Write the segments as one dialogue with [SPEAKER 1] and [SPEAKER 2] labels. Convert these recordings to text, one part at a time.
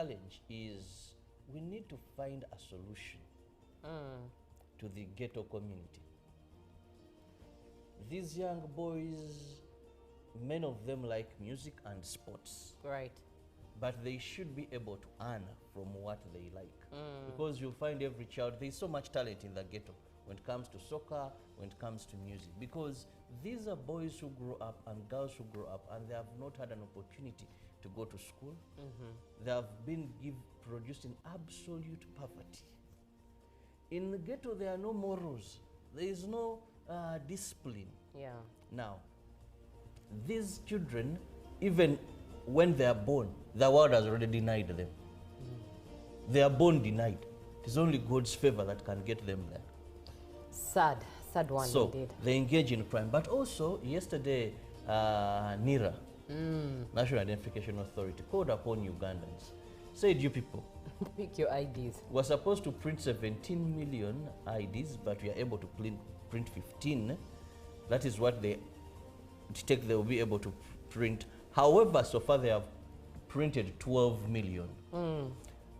[SPEAKER 1] challenge is we need to find a solution to the ghetto community. These young boys, many of them like music and sports.
[SPEAKER 2] Right.
[SPEAKER 1] But they should be able to earn from what they like. Because you'll find every child, there's so much talent in the ghetto when it comes to soccer, when it comes to music. Because these are boys who grow up and girls who grow up and they have not had an opportunity to go to school. They have been produced in absolute poverty. In the ghetto, there are no morals. There is no discipline.
[SPEAKER 2] Yeah.
[SPEAKER 1] Now, these children, even when they are born, the world has already denied them. They are born denied. It is only God's favor that can get them there.
[SPEAKER 2] Sad one indeed.
[SPEAKER 1] So they engage in crime. But also, yesterday, NIRA, National Identification Authority, called upon Ugandans, said, you people,
[SPEAKER 2] pick your IDs.
[SPEAKER 1] we're supposed to print 17 million IDs, but we are able to print 15. That is what they will be able to print. However, so far they have printed 12 million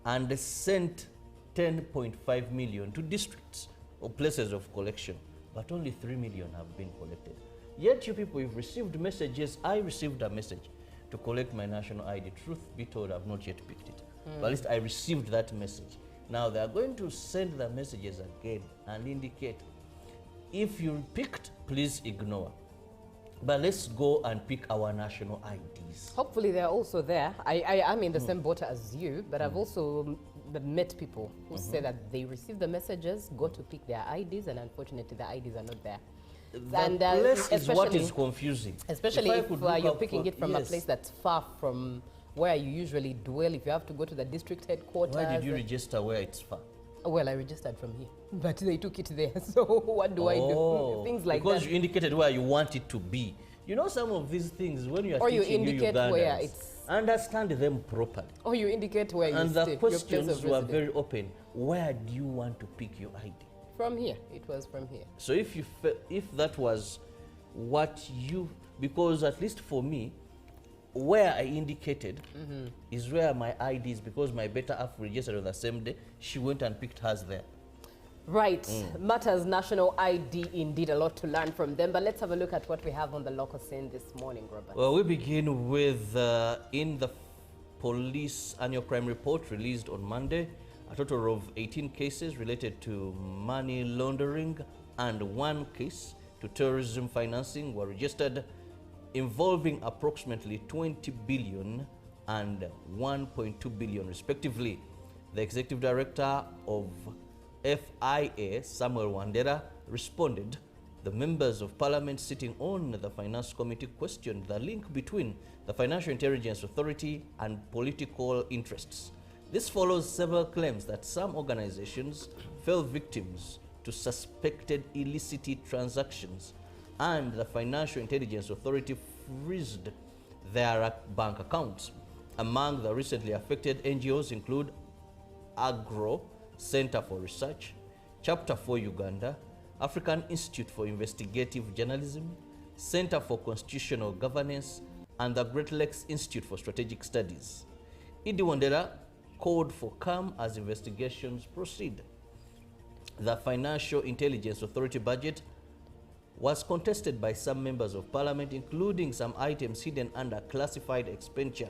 [SPEAKER 1] and sent 10.5 million to districts or places of collection, but only 3 million have been collected. Yet you people, you've received messages. I received a message to collect my national ID. Truth be told, I've not yet picked it. But at least I received that message. Now they are going to send the messages again and indicate, if you picked, please ignore. But let's go and pick our national IDs.
[SPEAKER 2] Hopefully they're also there. I'm in the same boat as you, but I've also met people who say that they receive the messages, go to pick their IDs, and unfortunately the IDs are not there.
[SPEAKER 1] And place is what is confusing.
[SPEAKER 2] Especially if you're picking it from a place that's far from where you usually dwell. If you have to go to the district headquarters.
[SPEAKER 1] Why did you register where it's far?
[SPEAKER 2] Well, I registered from here, but they took it there. So what do I do? Things like that.
[SPEAKER 1] Because you indicated where you want it to be. You know, some of these things, when you are
[SPEAKER 2] or you
[SPEAKER 1] teaching
[SPEAKER 2] indicate
[SPEAKER 1] Ugandans,
[SPEAKER 2] where it's,
[SPEAKER 1] understand them properly.
[SPEAKER 2] or you indicate where
[SPEAKER 1] and
[SPEAKER 2] you
[SPEAKER 1] the
[SPEAKER 2] stay,
[SPEAKER 1] questions were very open. Where do you want to pick your ID?
[SPEAKER 2] From here. It was from here.
[SPEAKER 1] So if that was what you, because at least for me, where I indicated is where my ID is, because my better half registered on the same day. She went and picked hers there.
[SPEAKER 2] Right. Matters national ID, indeed, a lot to learn from them. But let's have a look at what we have on the local scene this morning, Robert.
[SPEAKER 1] Well, we begin with in the police annual crime report released on Monday, a total of 18 cases related to money laundering and 1 case to terrorism financing were registered, involving approximately 20 billion and 1.2 billion respectively. The executive director of FIA, Samuel Wandera, responded. The members of parliament sitting on the finance committee questioned the link between the Financial Intelligence Authority and political interests. This follows several claims that some organizations fell victims to suspected illicit transactions, and the Financial Intelligence Authority freezed their bank accounts. Among the recently affected NGOs include Agro Center for Research, Chapter 4 Uganda, African Institute for Investigative Journalism, Center for Constitutional Governance, and the Great Lakes Institute for Strategic Studies. Idi Wandera called for calm as investigations proceed. The Financial Intelligence Authority budget was contested by some members of parliament, including some items hidden under classified expenditure.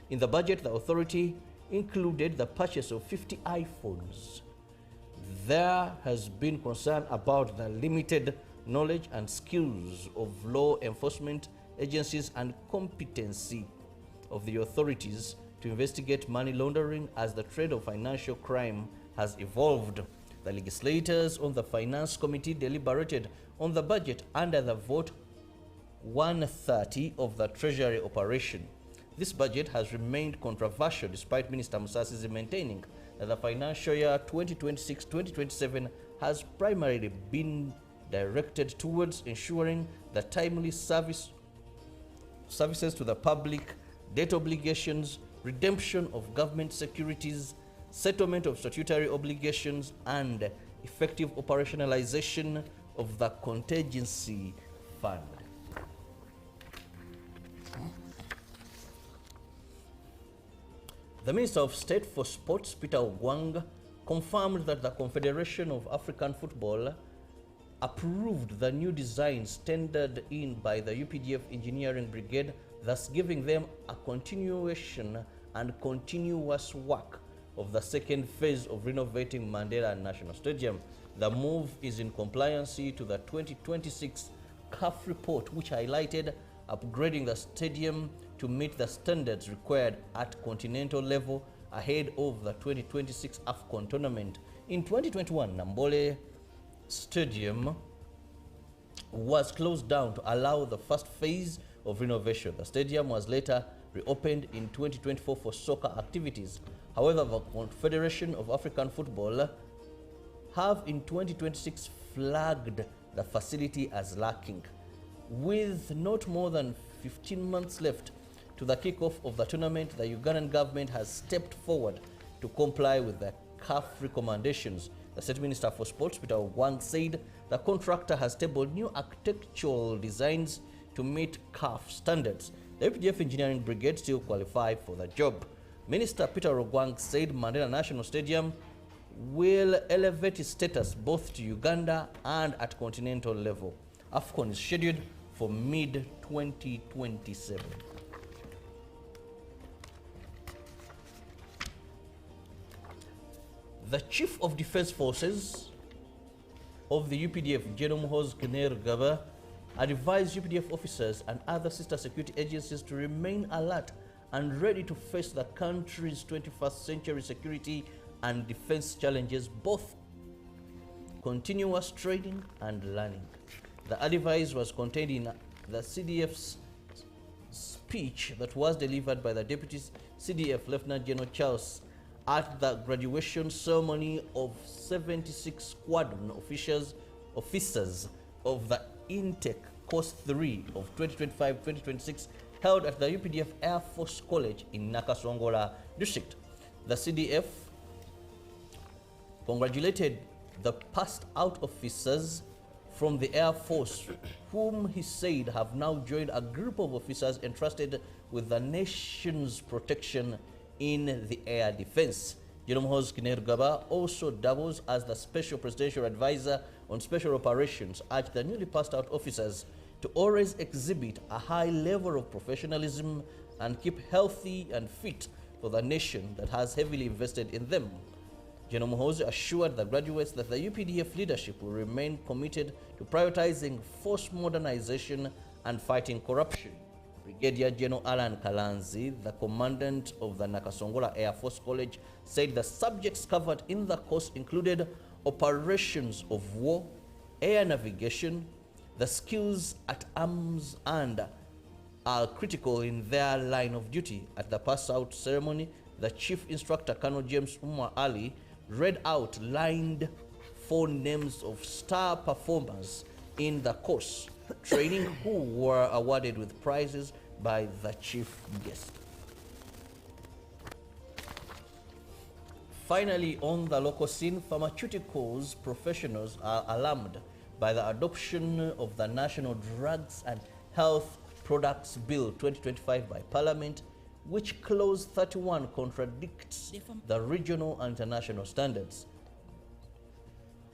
[SPEAKER 1] In the budget, the authority included the purchase of 50 iPhones. There has been concern about the limited knowledge and skills of law enforcement agencies and competency of the authorities to investigate money laundering as the trade of financial crime has evolved. The legislators on the Finance Committee deliberated on the budget under the vote 130 of the Treasury operation. This budget has remained controversial despite Minister Musasizi maintaining that the financial year 2026-2027 has primarily been directed towards ensuring the timely services to the public, debt obligations, redemption of government securities, settlement of statutory obligations, and effective operationalization of the contingency fund. The Minister of State for Sports, Peter Ogwang, confirmed that the Confederation of African Football approved the new designs tendered in by the UPDF Engineering Brigade, thus giving them a continuation and continuous work of the second phase of renovating Mandela National Stadium. The move is in compliance to the 2026 CAF report, which highlighted upgrading the stadium to meet the standards required at continental level ahead of the 2026 AFCON tournament. In 2021, Nambole Stadium was closed down to allow the first phase of renovation. The stadium was later reopened in 2024 for soccer activities. However, the Confederation of African Football have in 2026 flagged the facility as lacking. With not more than 15 months left to the kickoff of the tournament, the Ugandan government has stepped forward to comply with the CAF recommendations. The State Minister for Sports, Peter Ogwang, said the contractor has tabled new architectural designs to meet CAF standards. The UPDF Engineering Brigade still qualify for the job. Minister Peter Ogwang said Mandela National Stadium will elevate its status both to Uganda and at continental level. AFCON is scheduled for mid-2027. The Chief of Defense Forces of the UPDF, General Muhoozi Kainerugaba, advised UPDF officers and other sister security agencies to remain alert and ready to face the country's 21st century security and defense challenges, both continuous training and learning. The advice was contained in the CDF's speech that was delivered by the Deputy CDF Lieutenant General Charles at the graduation ceremony of 76 squadron officers of the intake course 3 of 2025-2026 held at the UPDF Air Force College in Nakasongola district. The CDF congratulated the passed out officers from the Air Force, whom he said have now joined a group of officers entrusted with the nation's protection in the air defense. General Muhoozi Kainerugaba also doubles as the Special Presidential Advisor on Special Operations, urged the newly passed out officers to always exhibit a high level of professionalism and keep healthy and fit for the nation that has heavily invested in them. General Muhoozi assured the graduates that the UPDF leadership will remain committed to prioritizing force modernization and fighting corruption. Brigadier General Alan Kalanzi, the commandant of the Nakasongola Air Force College, said the subjects covered in the course included operations of war, air navigation. The skills at arms and are critical in their line of duty. At the pass-out ceremony, the chief instructor, Colonel James Umar Ali, read out lined 4 names of star performers in the course training who were awarded with prizes by the chief guest. Finally, on the local scene, pharmaceuticals professionals are alarmed by the adoption of the National Drugs and Health Products Bill 2025 by Parliament, which Clause 31 contradicts the regional and international standards.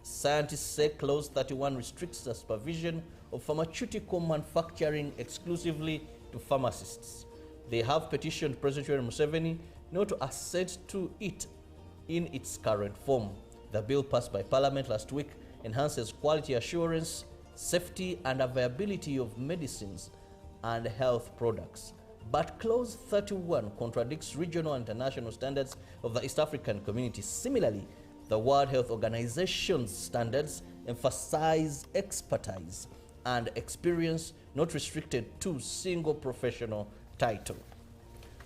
[SPEAKER 1] Scientists say Clause 31 restricts the supervision of pharmaceutical manufacturing exclusively to pharmacists. They have petitioned President Museveni not to assent to it in its current form. The bill passed by Parliament last week enhances quality assurance, safety and availability of medicines and health products. But Clause 31 contradicts regional and international standards of the East African community. Similarly, the World Health Organization's standards emphasize expertise and experience, not restricted to single professional title.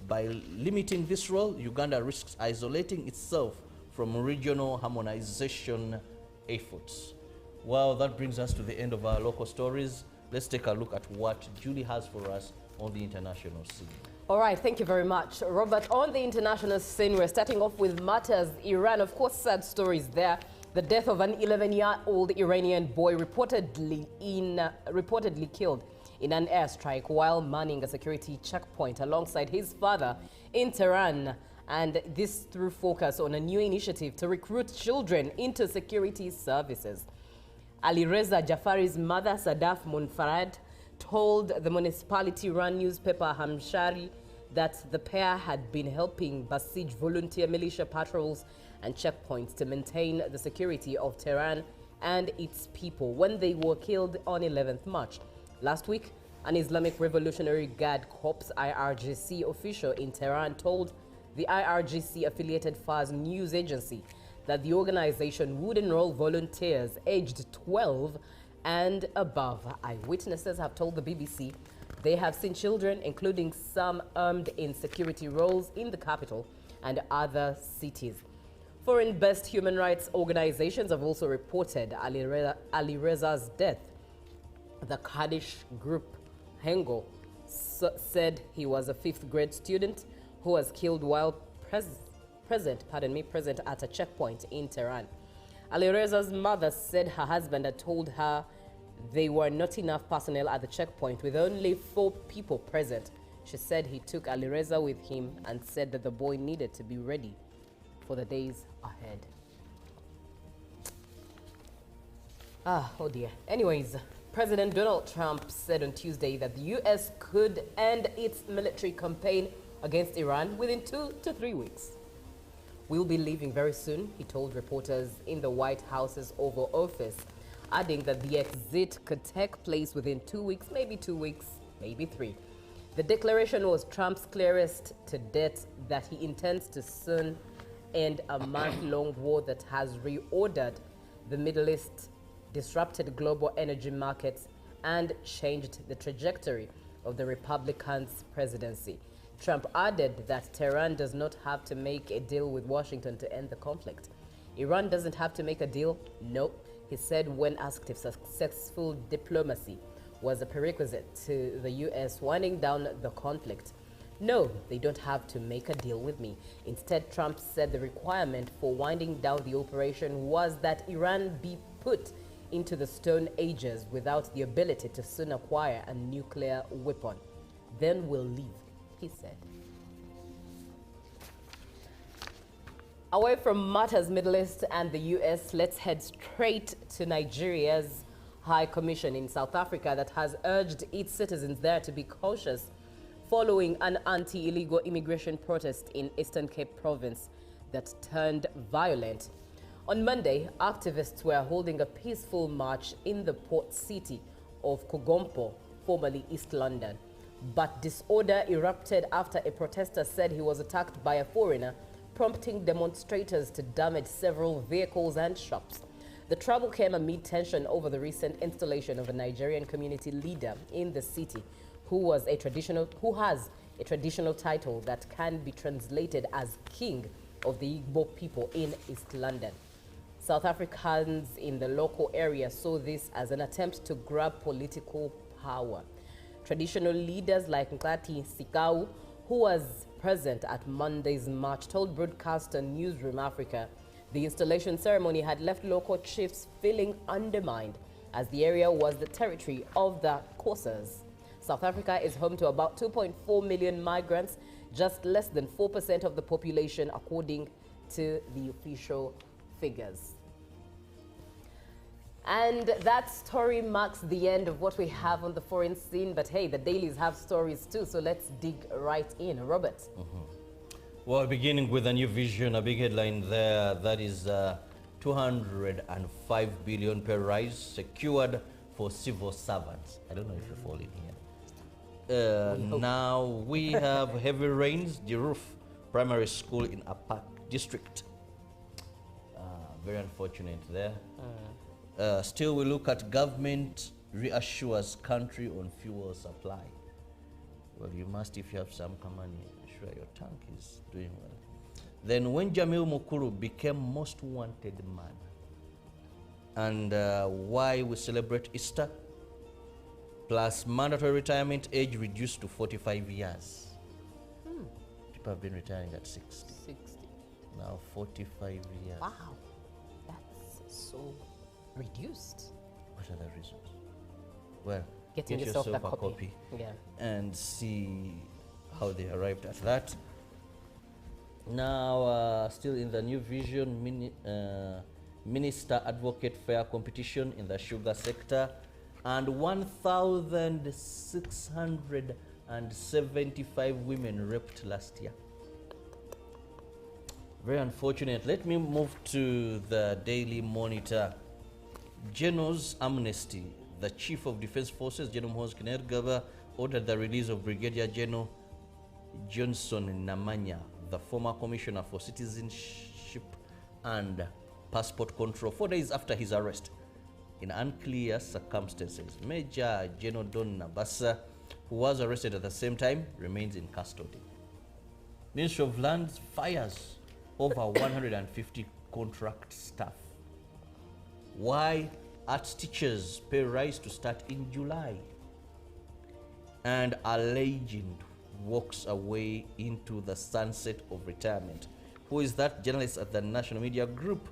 [SPEAKER 1] By limiting this role, Uganda risks isolating itself from regional harmonization efforts. Well, that brings us to the end of our local stories. Let's take a look at what Julie has for us on the international scene.
[SPEAKER 2] All right, thank you very much, Robert. On the international scene, we're starting off with matters Iran. Of course, sad stories there. The death of an 11-year-old Iranian boy reportedly killed in an airstrike while manning a security checkpoint alongside his father in Tehran. And this through focus on a new initiative to recruit children into security services. Ali Reza Jafari's mother, Sadaf Munfarad, told the municipality-run newspaper Hamshari that the pair had been helping besiege volunteer militia patrols and checkpoints to maintain the security of Tehran and its people when they were killed on 11th March. Last week, an Islamic Revolutionary Guard Corps IRGC official in Tehran told the IRGC-affiliated Fars news agency that the organization would enroll volunteers aged 12 and above. Eyewitnesses have told the BBC they have seen children, including some armed in security roles in the capital and other cities. Foreign-based human rights organizations have also reported Ali Reza's death. The Kurdish group Hengo said he was a 5th grade student who was killed while present at a checkpoint in Tehran. Ali Reza's mother said her husband had told her there were not enough personnel at the checkpoint with only 4 people present. She said he took Ali Reza with him and said that the boy needed to be ready for the days ahead. Oh dear. Anyways, President Donald Trump said on Tuesday that the U.S. could end its military campaign against Iran within 2 to 3 weeks. We'll be leaving very soon, he told reporters in the White House's Oval Office, adding that the exit could take place within 2 weeks, maybe 2 weeks, maybe 3. The declaration was Trump's clearest to date that he intends to soon end a month-long war that has reordered the Middle East, disrupted global energy markets, and changed the trajectory of the Republicans' presidency. Trump added that Tehran does not have to make a deal with Washington to end the conflict. Iran doesn't have to make a deal, no, he said when asked if successful diplomacy was a prerequisite to the U.S. winding down the conflict. No, they don't have to make a deal with me. Instead, Trump said the requirement for winding down the operation was that Iran be put into the Stone Ages without the ability to soon acquire a nuclear weapon. Then we'll leave, he said. Away from matters Middle East and the U.S., let's head straight to Nigeria's High Commission in South Africa that has urged its citizens there to be cautious following an anti-illegal immigration protest in Eastern Cape Province that turned violent. On Monday, activists were holding a peaceful march in the port city of Kogompo, formerly East London. But disorder erupted after a protester said he was attacked by a foreigner, prompting demonstrators to damage several vehicles and shops. The trouble came amid tension over the recent installation of a Nigerian community leader in the city who has a traditional title that can be translated as King of the Igbo people in East London. South Africans in the local area saw this as an attempt to grab political power. Traditional leaders like Nklati Sikau, who was present at Monday's march, told broadcaster Newsroom Africa the installation ceremony had left local chiefs feeling undermined as the area was the territory of the Xhosas. South Africa is home to about 2.4 million migrants, just less than 4% of the population according to the official figures. And that story marks the end of what we have on the foreign scene. But hey, the dailies have stories too, so let's dig right in. Robert.
[SPEAKER 1] Well, beginning with a new vision, a big headline there, that is 205 billion per rise secured for civil servants. I don't know if you're falling here. Now we have heavy rains, the roof primary school in Apak district. Very unfortunate there. Still, we look at government reassures country on fuel supply. Well, you must, if you have some money, ensure your tank is doing well. Then when Jamil Mukuru became most wanted man, and why we celebrate Easter, plus mandatory retirement age reduced to 45 years. People have been retiring at 60. Now 45 years.
[SPEAKER 2] Wow, that's so reduced.
[SPEAKER 1] What are the reasons? Well,
[SPEAKER 2] Getting
[SPEAKER 1] get
[SPEAKER 2] yourself
[SPEAKER 1] yourself
[SPEAKER 2] that
[SPEAKER 1] a
[SPEAKER 2] copy.
[SPEAKER 1] and see how they arrived at that. Now, still in the New Vision Minister Advocate Fair competition in the sugar sector, and 1,675 women raped last year. Very unfortunate. Let me move to the Daily Monitor. General's amnesty. The Chief of Defense Forces, General Moses Kainerugaba, ordered the release of Brigadier General Johnson Namanya, the former Commissioner for Citizenship and Passport Control, 4 days after his arrest in unclear circumstances. Major General Don Nabassa, who was arrested at the same time, remains in custody. Ministry of Lands fires over 150 contract staff. Why art teachers pay rise to start in July? And a legend walks away into the sunset of retirement. Who is that? Journalists at the National Media Group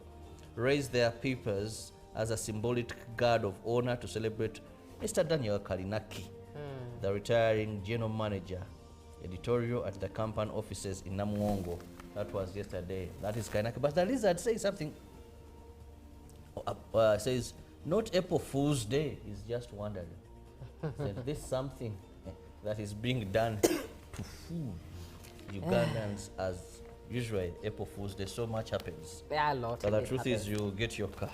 [SPEAKER 1] raised their papers as a symbolic guard of honor to celebrate Mr. Daniel Kalinaki, the retiring general manager, editorial at the company offices in Namuongo. That was yesterday. That is Kalinaki. But the lizard says something. Says, not April Fool's Day. He's just wondering. Said, this something that is being done to fool Ugandans as usually April Fool's Day. So much happens.
[SPEAKER 2] Yeah, a lot.
[SPEAKER 1] But the truth is, you get your car.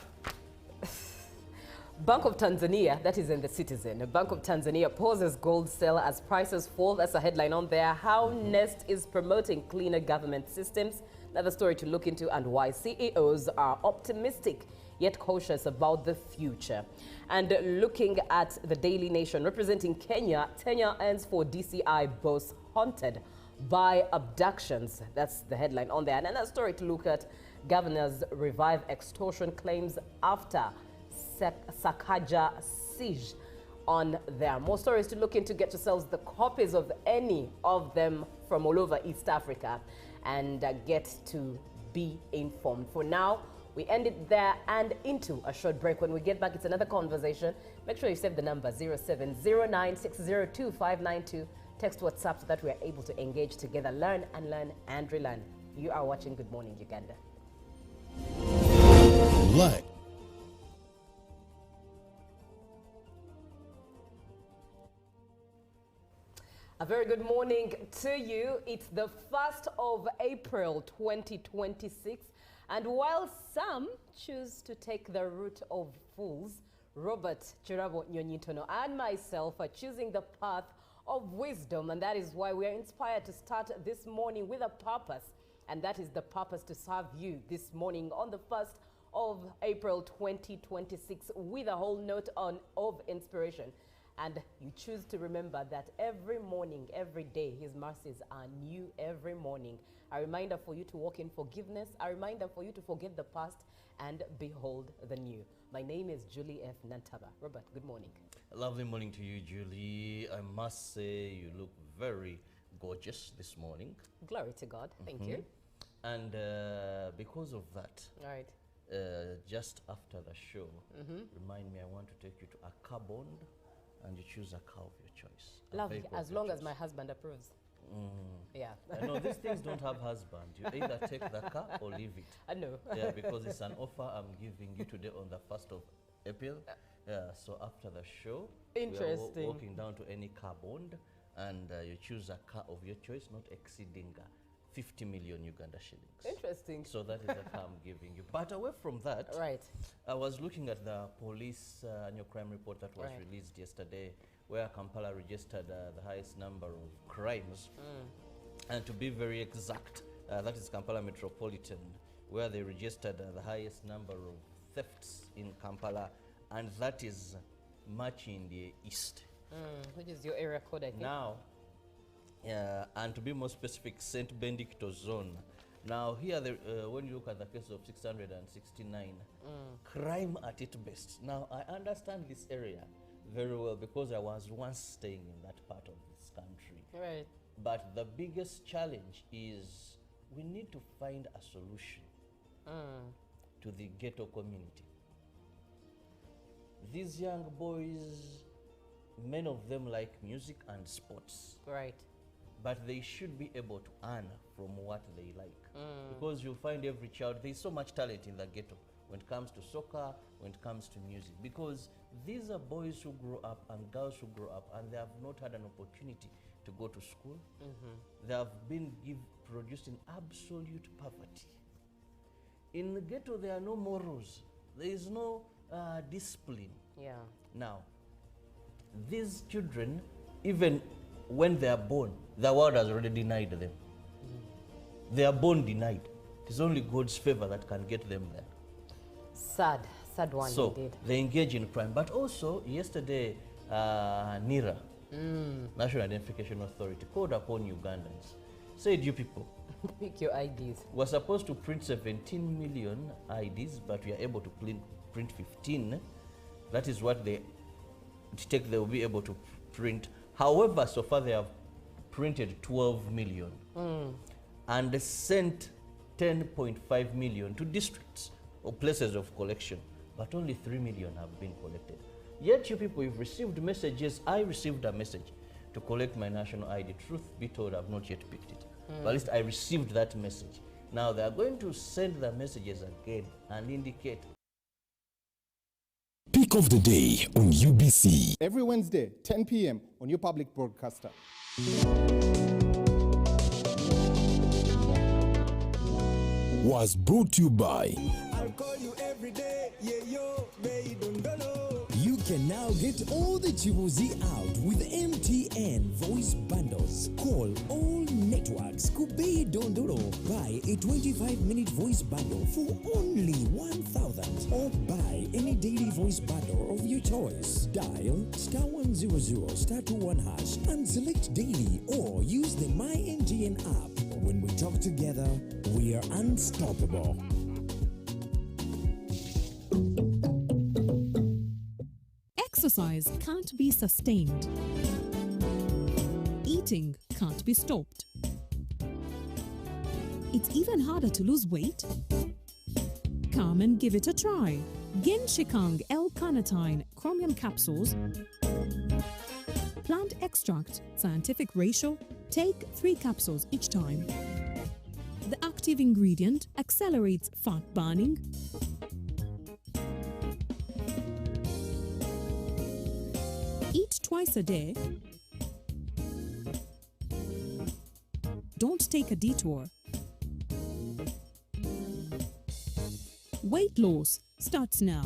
[SPEAKER 2] Bank of Tanzania, that is in the Citizen. The Bank of Tanzania pauses gold sale as prices fall. That's a headline on there. How Nest is promoting cleaner government systems. Another story to look into, and why CEOs are optimistic yet cautious about the future. And looking at the Daily Nation, representing Kenya, tenure ends for DCI boss haunted by abductions. That's the headline on there. And another story to look at, governors revive extortion claims after Sakaja siege on there. More stories to look into. Get yourselves the copies of any of them from all over East Africa and get to be informed. For now, we end it there and into a short break. When we get back, it's another conversation. Make sure you save the number 0709602592. Text WhatsApp so that we are able to engage together, learn and relearn. You are watching Good Morning Uganda.
[SPEAKER 3] Live.
[SPEAKER 2] A very good morning to you. It's the 1st of April 2026. And while some choose to take the route of fools, Robert Chirabo Nyonyitono and myself are choosing the path of wisdom. And that is why we are inspired to start this morning with a purpose. And that is the purpose to serve you this morning on the 1st of April 2026 with a whole note of inspiration. And you choose to remember that every morning, every day, his mercies are new every morning. A reminder for you to walk in forgiveness, a reminder for you to forget the past and behold the new. My name is Julie F. Nantaba. Robert, good morning.
[SPEAKER 1] A lovely morning to you, Julie. I must say you look very gorgeous this morning.
[SPEAKER 2] Glory to God. Thank you.
[SPEAKER 1] And because of that,
[SPEAKER 2] All right.
[SPEAKER 1] just after the show, remind me, I want to take you to a car bond and you choose a car of your choice.
[SPEAKER 2] Lovely, as long as my husband approves. Yeah.
[SPEAKER 1] No, these things don't have husband. You either take the car or leave it.
[SPEAKER 2] I know.
[SPEAKER 1] Yeah, because it's an offer I'm giving you today on the 1st of April. Yeah, so after the show,
[SPEAKER 2] Interesting.
[SPEAKER 1] we are walking down to any car bond and you choose a car of your choice, not exceeding 50 million Uganda shillings.
[SPEAKER 2] Interesting.
[SPEAKER 1] So that is the car I'm giving you. But away from that,
[SPEAKER 2] Right.
[SPEAKER 1] I was looking at the police annual crime report that was released yesterday, where Kampala registered the highest number of crimes. And to be very exact, that is Kampala Metropolitan, where they registered the highest number of thefts in Kampala, and that is much in the east.
[SPEAKER 2] Which is your area code, I think.
[SPEAKER 1] Now, and to be more specific, St. Benedicto zone. Now here, when you look at the case of 669, crime at its best. Now I understand this area very well because I was once staying in that part of this country.
[SPEAKER 2] Right.
[SPEAKER 1] But the biggest challenge is we need to find a solution to the ghetto community. These young boys, many of them like music and sports.
[SPEAKER 2] Right.
[SPEAKER 1] but they should be able to earn from what they like. Because you'll find every child, there's so much talent in the ghetto when it comes to soccer, when it comes to music, because these are boys who grow up and girls who grow up and they have not had an opportunity to go to school. They have been produced in absolute poverty. In the ghetto, there are no morals. There is no discipline.
[SPEAKER 2] Yeah.
[SPEAKER 1] Now, these children, even when they are born, the world has already denied them. They are born denied. It's only God's favor that can get them there.
[SPEAKER 2] Sad one indeed.
[SPEAKER 1] So they engage in crime. But also, yesterday, NIRA, National Identification Authority, called upon Ugandans, said, you people,
[SPEAKER 2] pick your IDs.
[SPEAKER 1] we're supposed to print 17 million IDs, but we are able to print 15. That is what they will be able to print. However, so far they have printed 12 million and sent 10.5 million to districts or places of collection, but only 3 million have been collected. Yet you people, you've received messages. I received a message to collect my national ID. Truth be told, I've not yet picked it. But at least I received that message. Now they are going to send the messages again and indicate.
[SPEAKER 3] Pick of the day on UBC.
[SPEAKER 4] Every Wednesday, 10 p.m. on your public broadcaster.
[SPEAKER 3] Was brought to you by.
[SPEAKER 5] I'll call you every day, yeah, yo, baby, don't know.
[SPEAKER 3] You can now get all the Chibuzi out with MTN voice bundles. Call all networks. Kubei Dondoro. Buy a 25-minute voice bundle for only 1,000. Or buy any daily voice bundle of your choice. Dial *100 *21# and select daily, or use the MyMTN app. When we talk together, we are unstoppable.
[SPEAKER 6] Exercise can't be sustained. Eating can't be stopped. It's even harder to lose weight. Come and give it a try. Genshikang L-carnitine chromium capsules, plant extract, scientific ratio, take 3 capsules each time. The active ingredient accelerates fat burning, eat twice a day, don't take a detour. Weight loss starts now.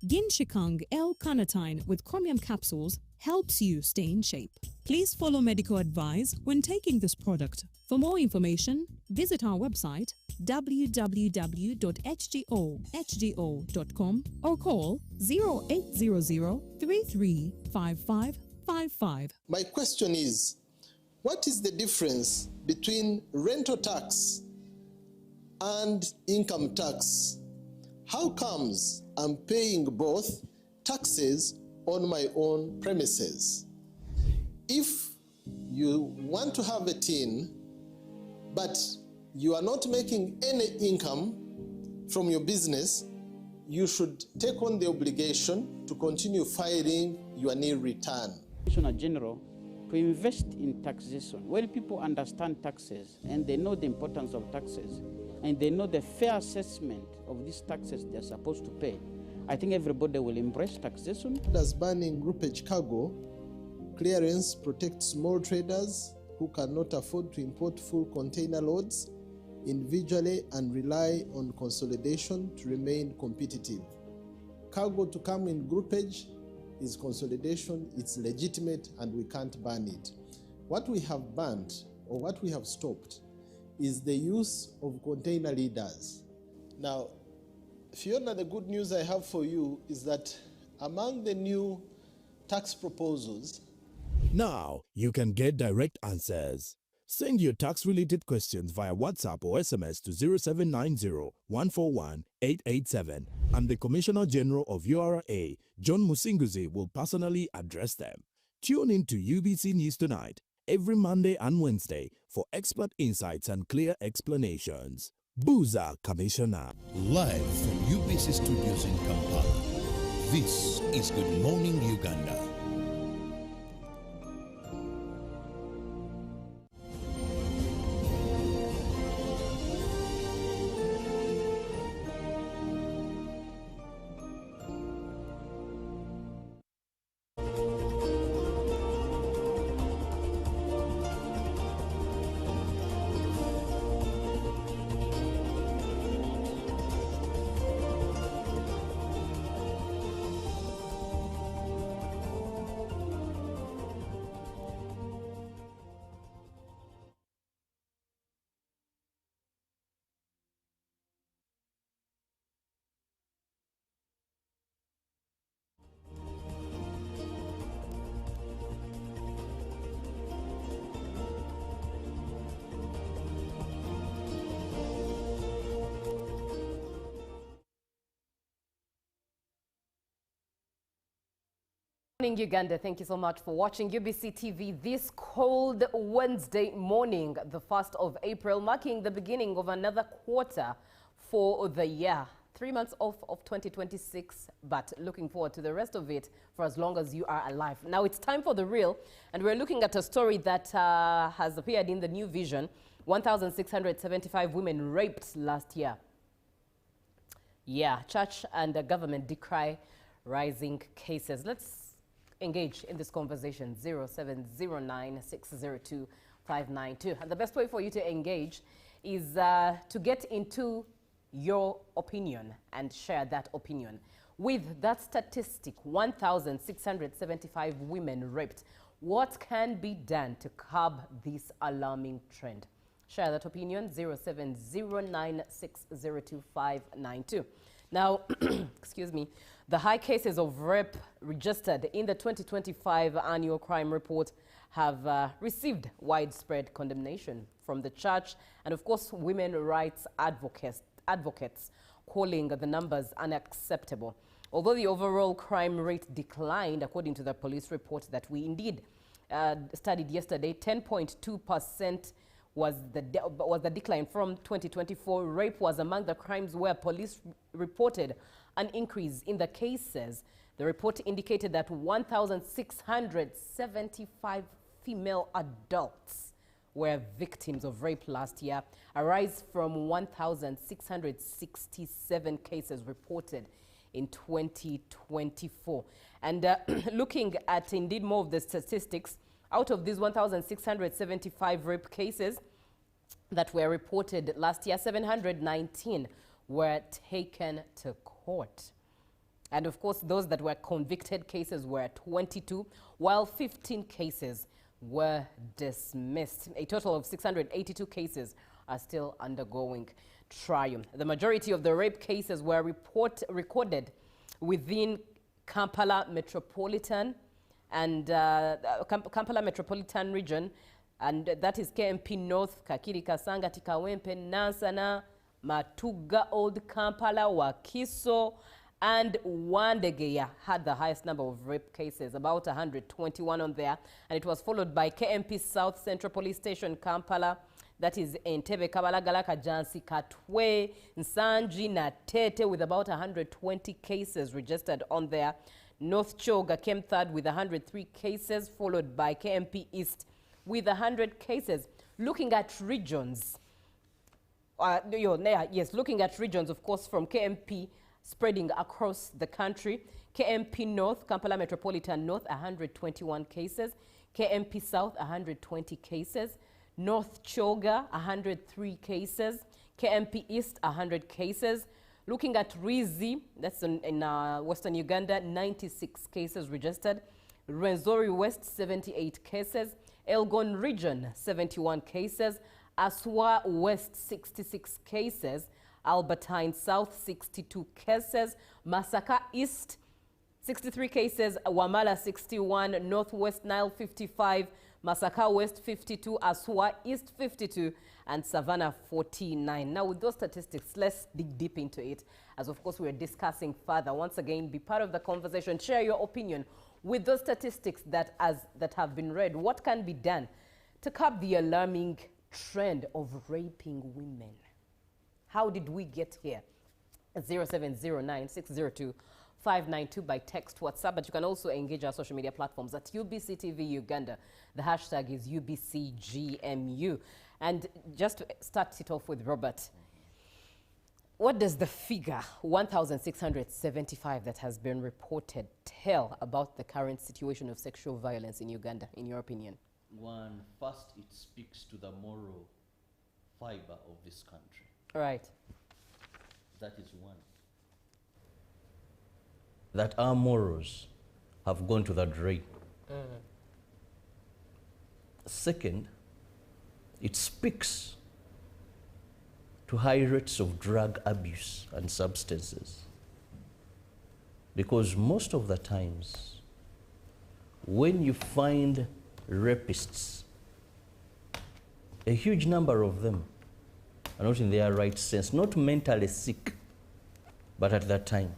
[SPEAKER 6] Ginshikang L-carnitine with chromium capsules helps you stay in shape. Please follow medical advice when taking this product. For more information, visit our website www.hgo.com or call 0800 335555.
[SPEAKER 7] My question is, what is the difference between rental tax and income tax? How comes I'm paying both taxes on my own premises? If you want to have a tin, but you are not making any income from your business, you should take on the obligation to continue filing your nil return.
[SPEAKER 8] Commissioner General, to invest in taxation. When people understand taxes and they know the importance of taxes and they know the fair assessment of these taxes they're supposed to pay, I think everybody will embrace taxation.
[SPEAKER 7] As banning groupage cargo, clearance protects small traders who cannot afford to import full container loads individually and rely on consolidation to remain competitive. Cargo to come in groupage is consolidation, it's legitimate, and we can't ban it. What we have banned, or what we have stopped, is the use of container leaders. Now, Fiona, the good news I have for you is that among the new tax proposals,
[SPEAKER 3] Now, you can get direct answers. Send your tax-related questions via WhatsApp or SMS to 0790-141-887, and the Commissioner General of URA, John Musinguzi, will personally address them. Tune in to UBC News Tonight every Monday and Wednesday for expert insights and clear explanations. Buza Commissioner.
[SPEAKER 9] Live from UBC Studios in Kampala, this is Good Morning Uganda.
[SPEAKER 2] Morning Uganda, thank you so much for watching UBC TV this cold Wednesday morning, the 1st of April, marking the beginning of another quarter for the year. 3 months off of 2026, but looking forward to the rest of it for as long as you are alive. Now it's time for The Real, and we're looking at a story that has appeared in the New Vision. 1,675 women raped last year. Yeah, church and the government decry rising cases. Let's engage in this conversation. 0709602592. And the best way for you to engage is to get into your opinion and share that opinion. With that statistic, 1,675 women raped, what can be done to curb this alarming trend? Share that opinion. 0709602592. Now, excuse me, the high cases of rape registered in the 2025 annual crime report have received widespread condemnation from the church and, of course, women rights advocates calling the numbers unacceptable. Although the overall crime rate declined, according to the police report that we indeed studied yesterday, 10.2% was the decline from 2024. Rape was among the crimes where police reported an increase in the cases. The report indicated that 1,675 female adults were victims of rape last year, a rise from 1,667 cases reported in 2024. And looking at indeed more of the statistics, out of these 1,675 rape cases that were reported last year, 719 were taken to court. And of course, those that were convicted cases were 22, while 15 cases were dismissed. A total of 682 cases are still undergoing trial. The majority of the rape cases were recorded within Kampala Metropolitan and Kampala Metropolitan region, and that is KMP North, Kakiri, Kasanga, Tikawempe, Nansana, Matuga, Old Kampala, Wakiso, and Wandegeya had the highest number of rape cases, about 121 on there, and it was followed by KMP South Central Police Station, Kampala, that is Entebbe, Kabalagala, Kajansi, Katwe, Nsanji, Natete, with about 120 cases registered on there. North Choga came third with 103 cases, followed by KMP East with 100 cases. Looking at regions, looking at regions, of course, from KMP spreading across the country. KMP North, Kampala Metropolitan North, 121 cases. KMP South, 120 cases. North Choga, 103 cases. KMP East, 100 cases. Looking at Rizi, that's in Western Uganda, 96 cases registered. Rwenzori West, 78 cases. Elgon Region, 71 cases. Aswa West, 66 cases. Albertine South, 62 cases. Masaka East, 63 cases. Wamala, 61. Northwest Nile, 55. Masaka West, 52. Aswa East, 52. And Savannah, 49. Now, with those statistics, let's dig deep into it. As, of course, we're discussing further. Once again, be part of the conversation. Share your opinion with those statistics that have been read. What can be done to curb the alarming trend of raping women? How did we get here? 0709-602-592 by text, WhatsApp, but you can also engage our social media platforms at UBCTV Uganda. The hashtag is UBCGMU. And just to start it off with Robert, what does the figure 1,675 that has been reported tell about the current situation of sexual violence in Uganda, in your opinion?
[SPEAKER 1] First, it speaks to the moral fiber of this country.
[SPEAKER 2] Right.
[SPEAKER 1] That is one. That our morals have gone to the drain. Second, it speaks to high rates of drug abuse and substances. Because most of the times, when you find rapists, a huge number of them are not in their right sense, not mentally sick, but at that time.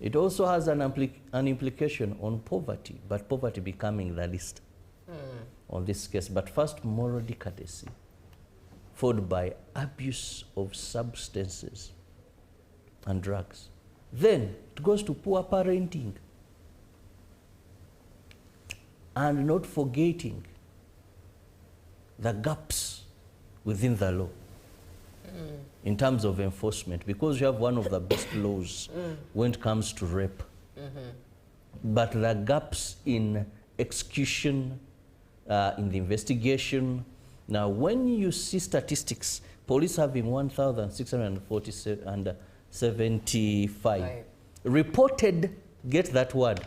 [SPEAKER 1] It also has an implication on poverty, but poverty becoming the least on this case. But first, moral decadency, followed by abuse of substances and drugs. Then it goes to poor parenting, and not forgetting the gaps within the law in terms of enforcement, because you have one of the best laws when it comes to rape. But the gaps in execution, in the investigation. Now, when you see statistics, police having 1,645 reported, get that word.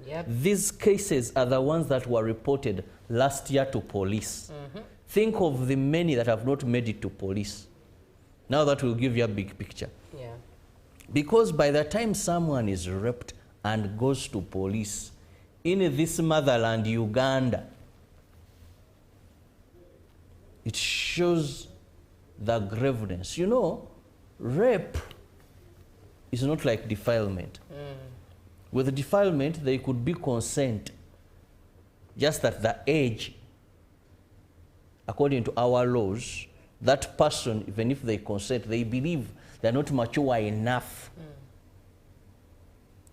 [SPEAKER 2] Yep.
[SPEAKER 1] These cases are the ones that were reported last year to police. Think of the many that have not made it to police. Now that will give you a big picture.
[SPEAKER 2] Yeah.
[SPEAKER 1] Because by the time someone is raped and goes to police in this motherland, Uganda, it shows the graveness. You know, rape is not like defilement. With defilement, there could be consent, just that the age, according to our laws, that person, even if they consent, they believe they're not mature enough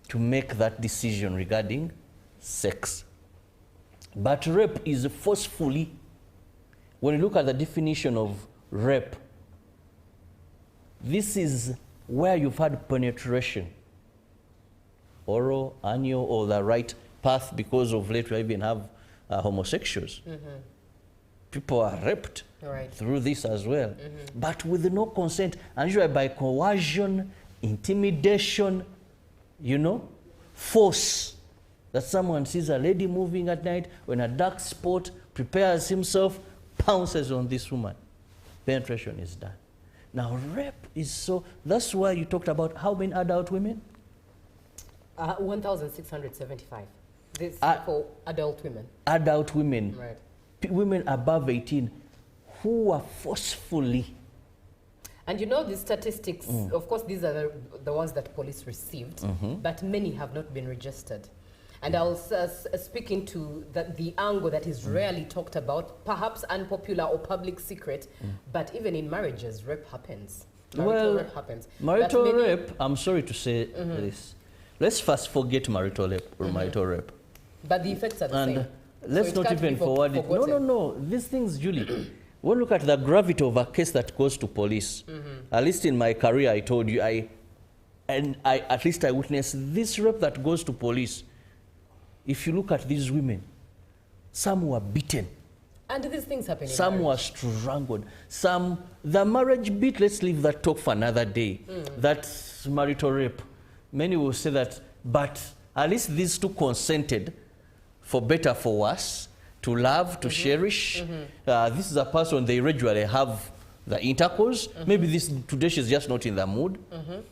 [SPEAKER 1] to make that decision regarding sex. But rape is forcefully. When you look at the definition of rape, this is where you've had penetration, oral, anal, or the right path, because of late we even have homosexuals. People are raped through this as well, but with no consent, and usually by coercion, intimidation, you know, force. That someone sees a lady moving at night, when a dark spot, prepares himself, pounces on this woman. Penetration is done. Now, rape is so, that's why you talked about how many adult women?
[SPEAKER 2] 1,675. This for adult women.
[SPEAKER 1] Adult women.
[SPEAKER 2] Right.
[SPEAKER 1] Women above 18 who are forcefully.
[SPEAKER 2] And you know the statistics, of course, these are the ones that police received, but many have not been registered. And I'll speak into the angle that is rarely talked about, perhaps unpopular or public secret, but even in marriages, rape happens. Marital rape happens.
[SPEAKER 1] Marital rape, I'm sorry to say this. Let's first forget marital rape or marital rape.
[SPEAKER 2] But the effects are the same.
[SPEAKER 1] Let's not even forward it. No. These things, Julie, when you look at the gravity of a case that goes to police, at least in my career, I told you, I witnessed this rape that goes to police. If you look at these women, some were beaten.
[SPEAKER 2] And these things happen in
[SPEAKER 1] Some were strangled. The marriage bit, let's leave that talk for another day. That's marital rape. Many will say that, but at least these two consented, for better, for worse, to love, to cherish. This is a person they regularly have the intercourse. Maybe today she's just not in the mood.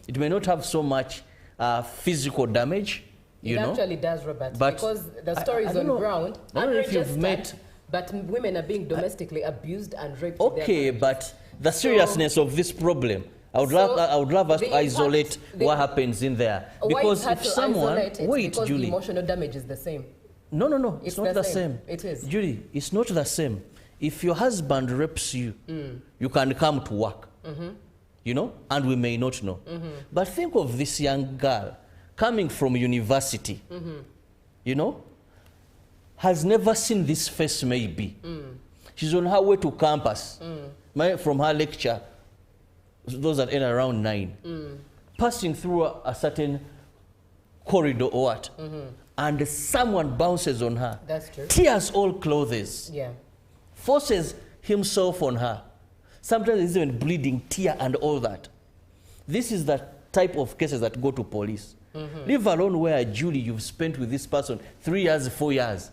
[SPEAKER 1] It may not have so much physical damage.
[SPEAKER 2] It actually does, Robert, because the story is on ground.
[SPEAKER 1] I don't know if you've met,
[SPEAKER 2] but women are being domestically abused and raped.
[SPEAKER 1] Okay, but the seriousness of this problem, I would love us to isolate what happens in there. Because if someone, wait, Julie,
[SPEAKER 2] the emotional damage is the same.
[SPEAKER 1] No, it's not the same.
[SPEAKER 2] It is.
[SPEAKER 1] Julie, it's not the same. If your husband rapes you, you can come to work. you know, and we may not know. But think of this young girl coming from university, you know, has never seen this face maybe. She's on her way to campus, from her lecture, those that end around 9, passing through a certain corridor or what, and someone bounces on her.
[SPEAKER 2] That's true.
[SPEAKER 1] Tears all clothes.
[SPEAKER 2] Yeah.
[SPEAKER 1] Forces himself on her. Sometimes he's even bleeding, tear and all that. This is the type of cases that go to police. Leave alone where, Julie, you've spent with this person 3 years, 4 years,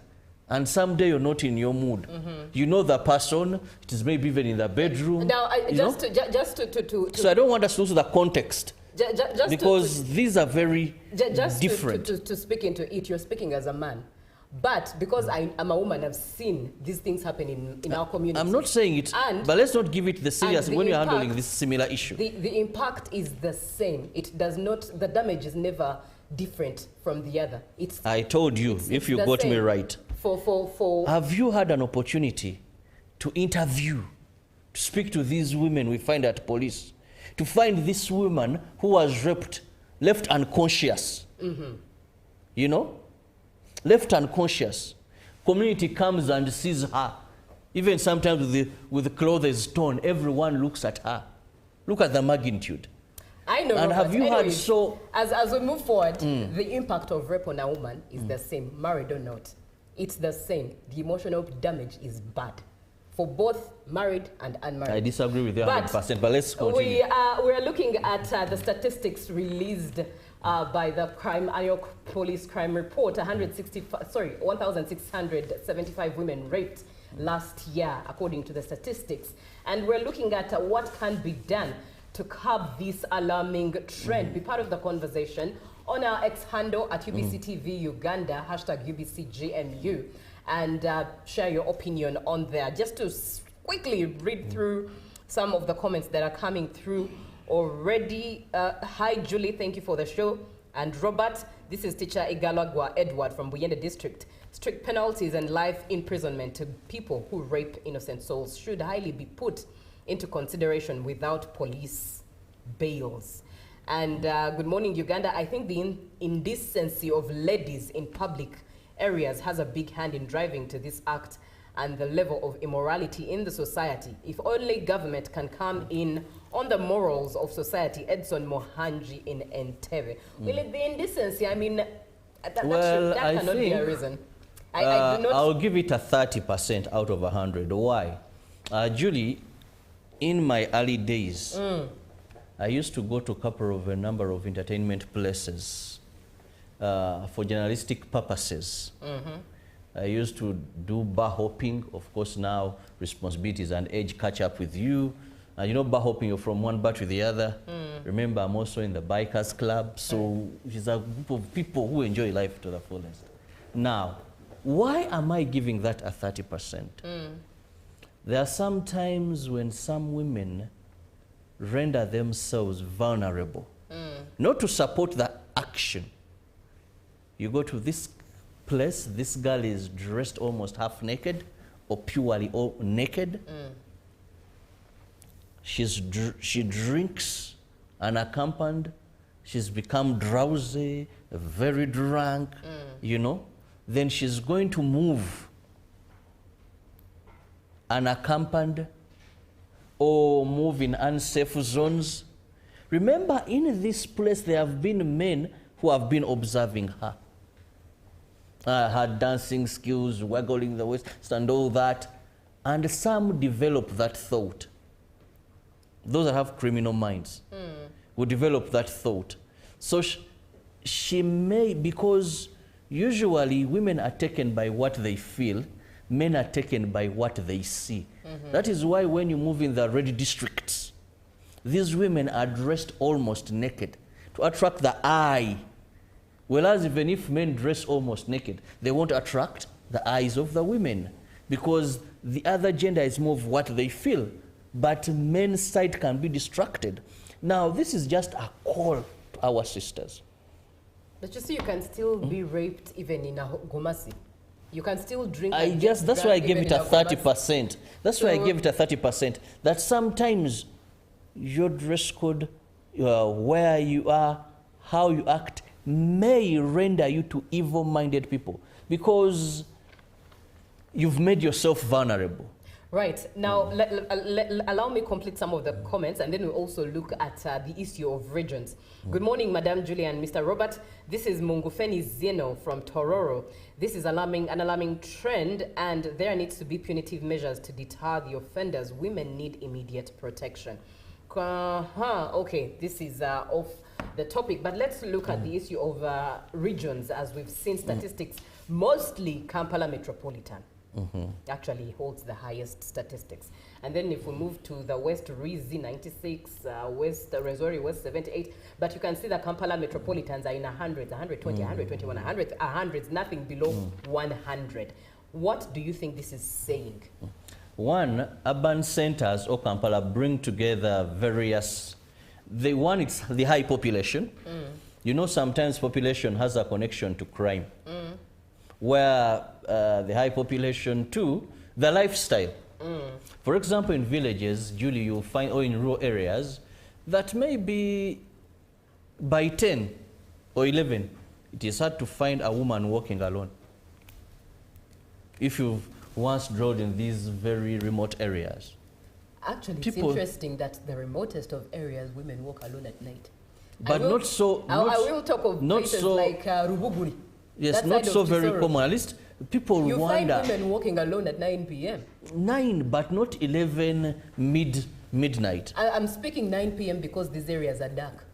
[SPEAKER 1] and someday you're not in your mood. You know the person, it is maybe even in the bedroom.
[SPEAKER 2] Now,
[SPEAKER 1] So I don't want us to lose the context.
[SPEAKER 2] Just
[SPEAKER 1] because these are very different.
[SPEAKER 2] To speak into it, you're speaking as a man. But because I'm a woman, I've seen these things happen in our community.
[SPEAKER 1] I'm not saying it, but let's not give it the serious when you're handling this similar issue.
[SPEAKER 2] The impact is the same. It does not, the damage is never different from the other.
[SPEAKER 1] I told you, if you got me right. Have you had an opportunity to interview, to speak to these women we find at police, to find this woman who was raped, left unconscious, you know? Left unconscious. Community comes and sees her. Even sometimes with the clothes torn, everyone looks at her. Look at the magnitude.
[SPEAKER 2] I know.
[SPEAKER 1] And have you had so...
[SPEAKER 2] As we move forward, the impact of rape on a woman is the same, married or not. It's the same. The emotional damage is bad for both married and unmarried.
[SPEAKER 1] I disagree with you 100%, but let's continue.
[SPEAKER 2] We are looking at the statistics released by the annual police crime report. 1,675 women raped last year, according to the statistics. And we're looking at what can be done to curb this alarming trend. Be part of the conversation on our X handle at UBCTV Uganda, #UBCGMU, and share your opinion on there. Just to quickly read through some of the comments that are coming through already. Hi, Julie, thank you for the show. And Robert, this is teacher Igalagwa Edward from Buyende District. Strict penalties and life imprisonment to people who rape innocent souls should highly be put into consideration without police bails. And good morning, Uganda. I think the indecency of ladies in public areas has a big hand in driving to this act and the level of immorality in the society. If only government can come in on the morals of society. Edson Mohanji in Entebbe. Will it be indecency? I mean, that cannot be a reason. I do not.
[SPEAKER 1] I'll give it a 30% out of 100. Why? Julie, in my early days, I used to go to a number of entertainment places for journalistic purposes. I used to do bar hopping. Of course, now responsibilities and age catch up with you. You know, bar hopping, you're from one bar to the other. Remember, I'm also in the bikers club. So it's a group of people who enjoy life to the fullest. Now, why am I giving that a 30%? There are some times when some women render themselves vulnerable. Not to support the action. You go to this place, this girl is dressed almost half naked or purely all naked. She drinks unaccompanied. She's become drowsy, very drunk, you know. Then she's going to move unaccompanied or move in unsafe zones. Remember, in this place, there have been men who have been observing her. Her dancing skills, waggling the waist, and all that. And some develop that thought. Those that have criminal minds will develop that thought. So she may, because usually women are taken by what they feel, men are taken by what they see. That is why when you move in the red districts, these women are dressed almost naked to attract the eye. Whereas even if men dress almost naked, they won't attract the eyes of the women because the other gender is more of what they feel. But men's side can be distracted. Now, this is just a call to our sisters.
[SPEAKER 2] But you see, you can still be raped even in a Gomasi. You can still drink.
[SPEAKER 1] That's why I gave it a 30%. That's why I gave it a 30%. That sometimes your dress code, where you are, how you act, may render you to evil-minded people because you've made yourself vulnerable.
[SPEAKER 2] Right. Now, allow me complete some of the comments, and then we'll also look at the issue of regions. Good morning, Madam Julia and Mr. Robert. This is Mungufeni Zeno from Tororo. This is an alarming trend, and there needs to be punitive measures to deter the offenders. Women need immediate protection. Okay, this is off the topic, but let's look at the issue of regions. As we've seen statistics, mostly Kampala Metropolitan actually holds the highest statistics. And then if we move to the West, Rizi 96, West Resori West 78, but you can see the Kampala Metropolitans are in 100s, 120, 121, 100s, nothing below 100. What do you think this is saying?
[SPEAKER 1] One, urban centers or Kampala bring together various, it's the high population. You know, sometimes population has a connection to crime. Where the high population too, the lifestyle. For example, in villages, Julie, you'll find, or in rural areas, that maybe by 10 or 11, it is hard to find a woman walking alone. If you've once drove in these very remote areas.
[SPEAKER 2] Actually, it's interesting that the remotest of areas, women walk alone at night.
[SPEAKER 1] But not so...
[SPEAKER 2] I will talk of places like Rubuguri.
[SPEAKER 1] Yes, not so very common. At least people wonder.
[SPEAKER 2] You find women walking alone at 9 p.m.
[SPEAKER 1] 9, but not 11 midnight.
[SPEAKER 2] I'm speaking 9 p.m. because these areas are dark,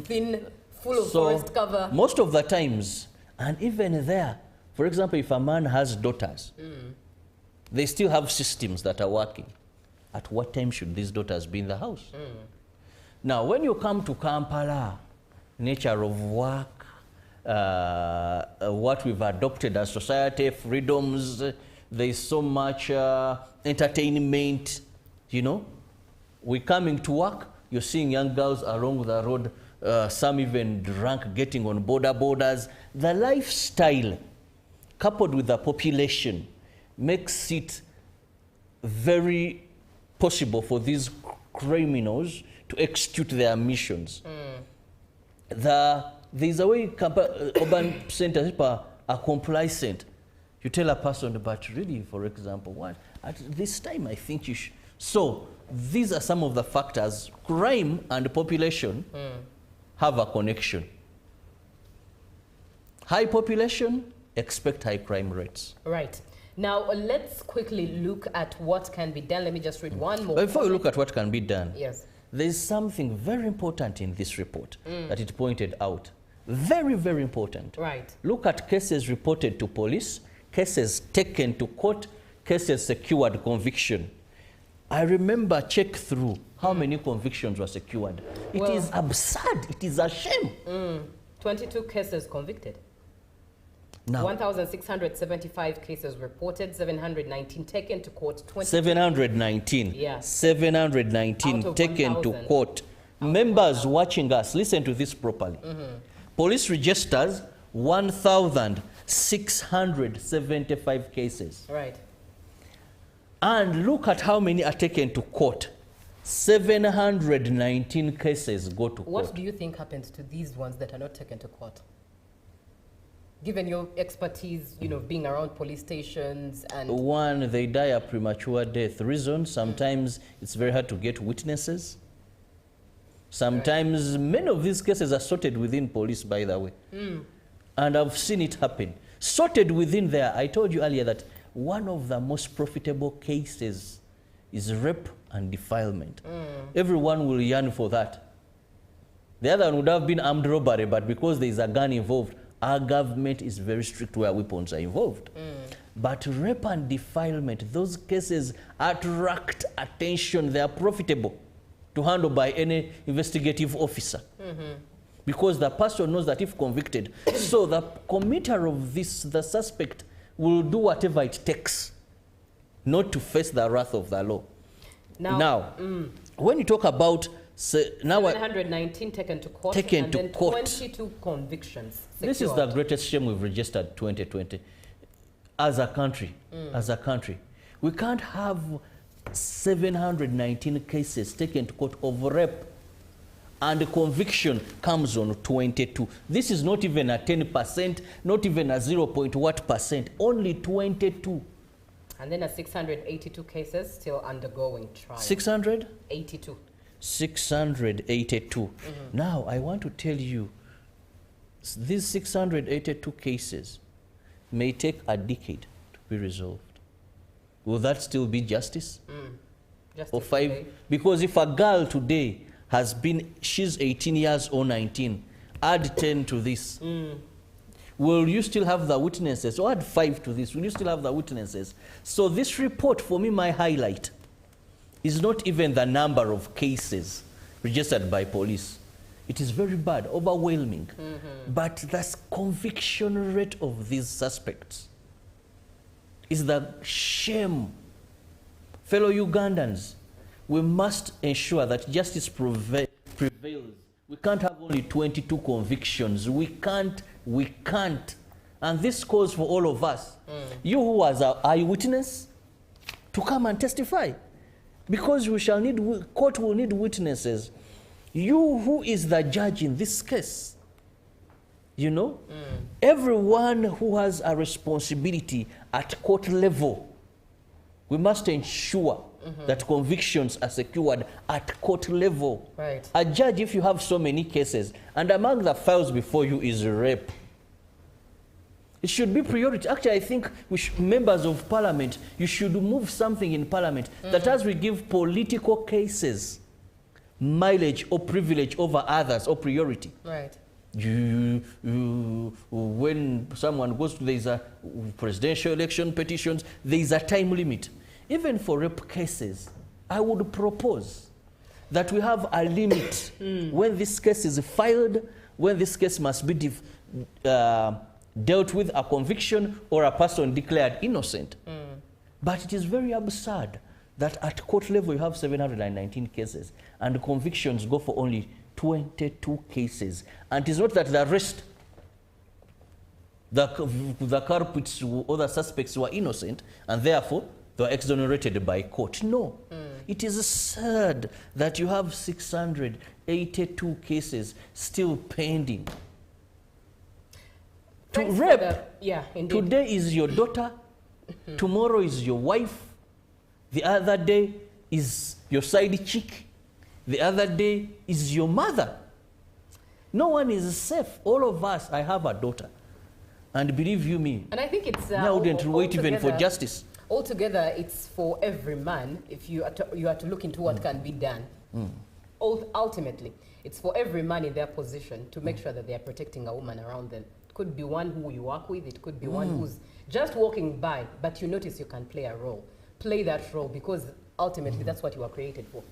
[SPEAKER 2] thin, full of forest cover.
[SPEAKER 1] Most of the times, and even there, for example, if a man has daughters, they still have systems that are working. At what time should these daughters be in the house? Now, when you come to Kampala, nature of work, what we've adopted as society, freedoms, there's so much entertainment, you know. We're coming to work, you're seeing young girls along the road, some even drunk, getting on borders. The lifestyle, coupled with the population, makes it very possible for these criminals to execute their missions. There's a way urban centers are complacent. You tell a person, but really, for example, what at this time I think you should. So these are some of the factors. Crime and population have a connection. High population, expect high crime rates.
[SPEAKER 2] Right. Now, let's quickly look at what can be done. Let me just read one more.
[SPEAKER 1] Before we look at what can be done,
[SPEAKER 2] yes,
[SPEAKER 1] there's something very important in this report that it pointed out. Very, very important.
[SPEAKER 2] Right.
[SPEAKER 1] Look at cases reported to police, cases taken to court, cases secured conviction. I remember check through how many convictions were secured. It is absurd. It is a shame.
[SPEAKER 2] 22 cases convicted. Now, 1,675 cases reported, 719 taken to court.
[SPEAKER 1] 719.
[SPEAKER 2] Yeah.
[SPEAKER 1] 719 taken to court. Members watching us, listen to this properly. Police registers 1,675 cases.
[SPEAKER 2] Right.
[SPEAKER 1] And look at how many are taken to court. 719 cases go to court.
[SPEAKER 2] What do you think happens to these ones that are not taken to court? Given your expertise, you know, being around police stations and...
[SPEAKER 1] One, they die a premature death. Reason, sometimes it's very hard to get witnesses. Sometimes many of these cases are sorted within police, by the way. And I've seen it happen. Sorted within there. I told you earlier that one of the most profitable cases is rape and defilement. Everyone will yearn for that. The other one would have been armed robbery, but because there is a gun involved, our government is very strict where weapons are involved. But rape and defilement, those cases attract attention. They are profitable to handle by any investigative officer. Because the person knows that if convicted, so the committer of this, the suspect, will do whatever it takes not to face the wrath of the law. Now, when you talk about...
[SPEAKER 2] 719 taken to court,
[SPEAKER 1] taken
[SPEAKER 2] and
[SPEAKER 1] to
[SPEAKER 2] then
[SPEAKER 1] court.
[SPEAKER 2] 22 convictions secured.
[SPEAKER 1] This is the greatest shame we've registered 2020. As a country, we can't have 719 cases taken to court of rape, and the conviction comes on 22. This is not even a 10%, not even a 0.1%, only 22.
[SPEAKER 2] And then 682 cases still undergoing trial.
[SPEAKER 1] 682. 682. Now, I want to tell you, these 682 cases may take a decade to be resolved. Will that still be justice?
[SPEAKER 2] Justice
[SPEAKER 1] or 5?
[SPEAKER 2] today.
[SPEAKER 1] Because if a girl today has been, she's 18 years or 19, add 10 to this. Will you still have the witnesses? Or add 5 to this. Will you still have the witnesses? So this report, for me, my highlight is not even the number of cases registered by police. It is very bad, overwhelming. But the conviction rate of these suspects is the shame. Fellow Ugandans, we must ensure that justice prevails. We can't have only 22 convictions. We can't. And this calls for all of us. You who was an eyewitness, to come and testify. Because we shall need, court will need witnesses. You who is the judge in this case, you know, everyone who has a responsibility at court level, we must ensure that convictions are secured at court level.
[SPEAKER 2] Right.
[SPEAKER 1] A judge, if you have so many cases, and among the files before you is rape, it should be priority. Actually, I think members of parliament, you should move something in parliament that as we give political cases mileage or privilege over others or priority.
[SPEAKER 2] Right.
[SPEAKER 1] When someone goes to, there's a presidential election petitions, there's a time limit. Even for rape cases, I would propose that we have a limit when this case is filed, when this case must be dealt with, a conviction or a person declared innocent. But it is very absurd that at court level you have 719 cases and convictions go for only 22 cases. And it is not that the rest, the culprits or the suspects were innocent and therefore they were exonerated by court. No. It is sad that you have 682 cases still pending. To rape,
[SPEAKER 2] yeah, indeed.
[SPEAKER 1] Today is your daughter, tomorrow is your wife, the other day is your side chick, the other day is your mother. No one is safe. All of us, I have a daughter. And believe you me,
[SPEAKER 2] and I think it's
[SPEAKER 1] I wouldn't wait even for justice.
[SPEAKER 2] Altogether, it's for every man, if you are to look into what can be done. Ultimately, it's for every man in their position to make sure that they are protecting a woman around them. It could be one who you work with, it could be one who's just walking by, but you notice you can play a role. Play that role, because ultimately that's what you are created for.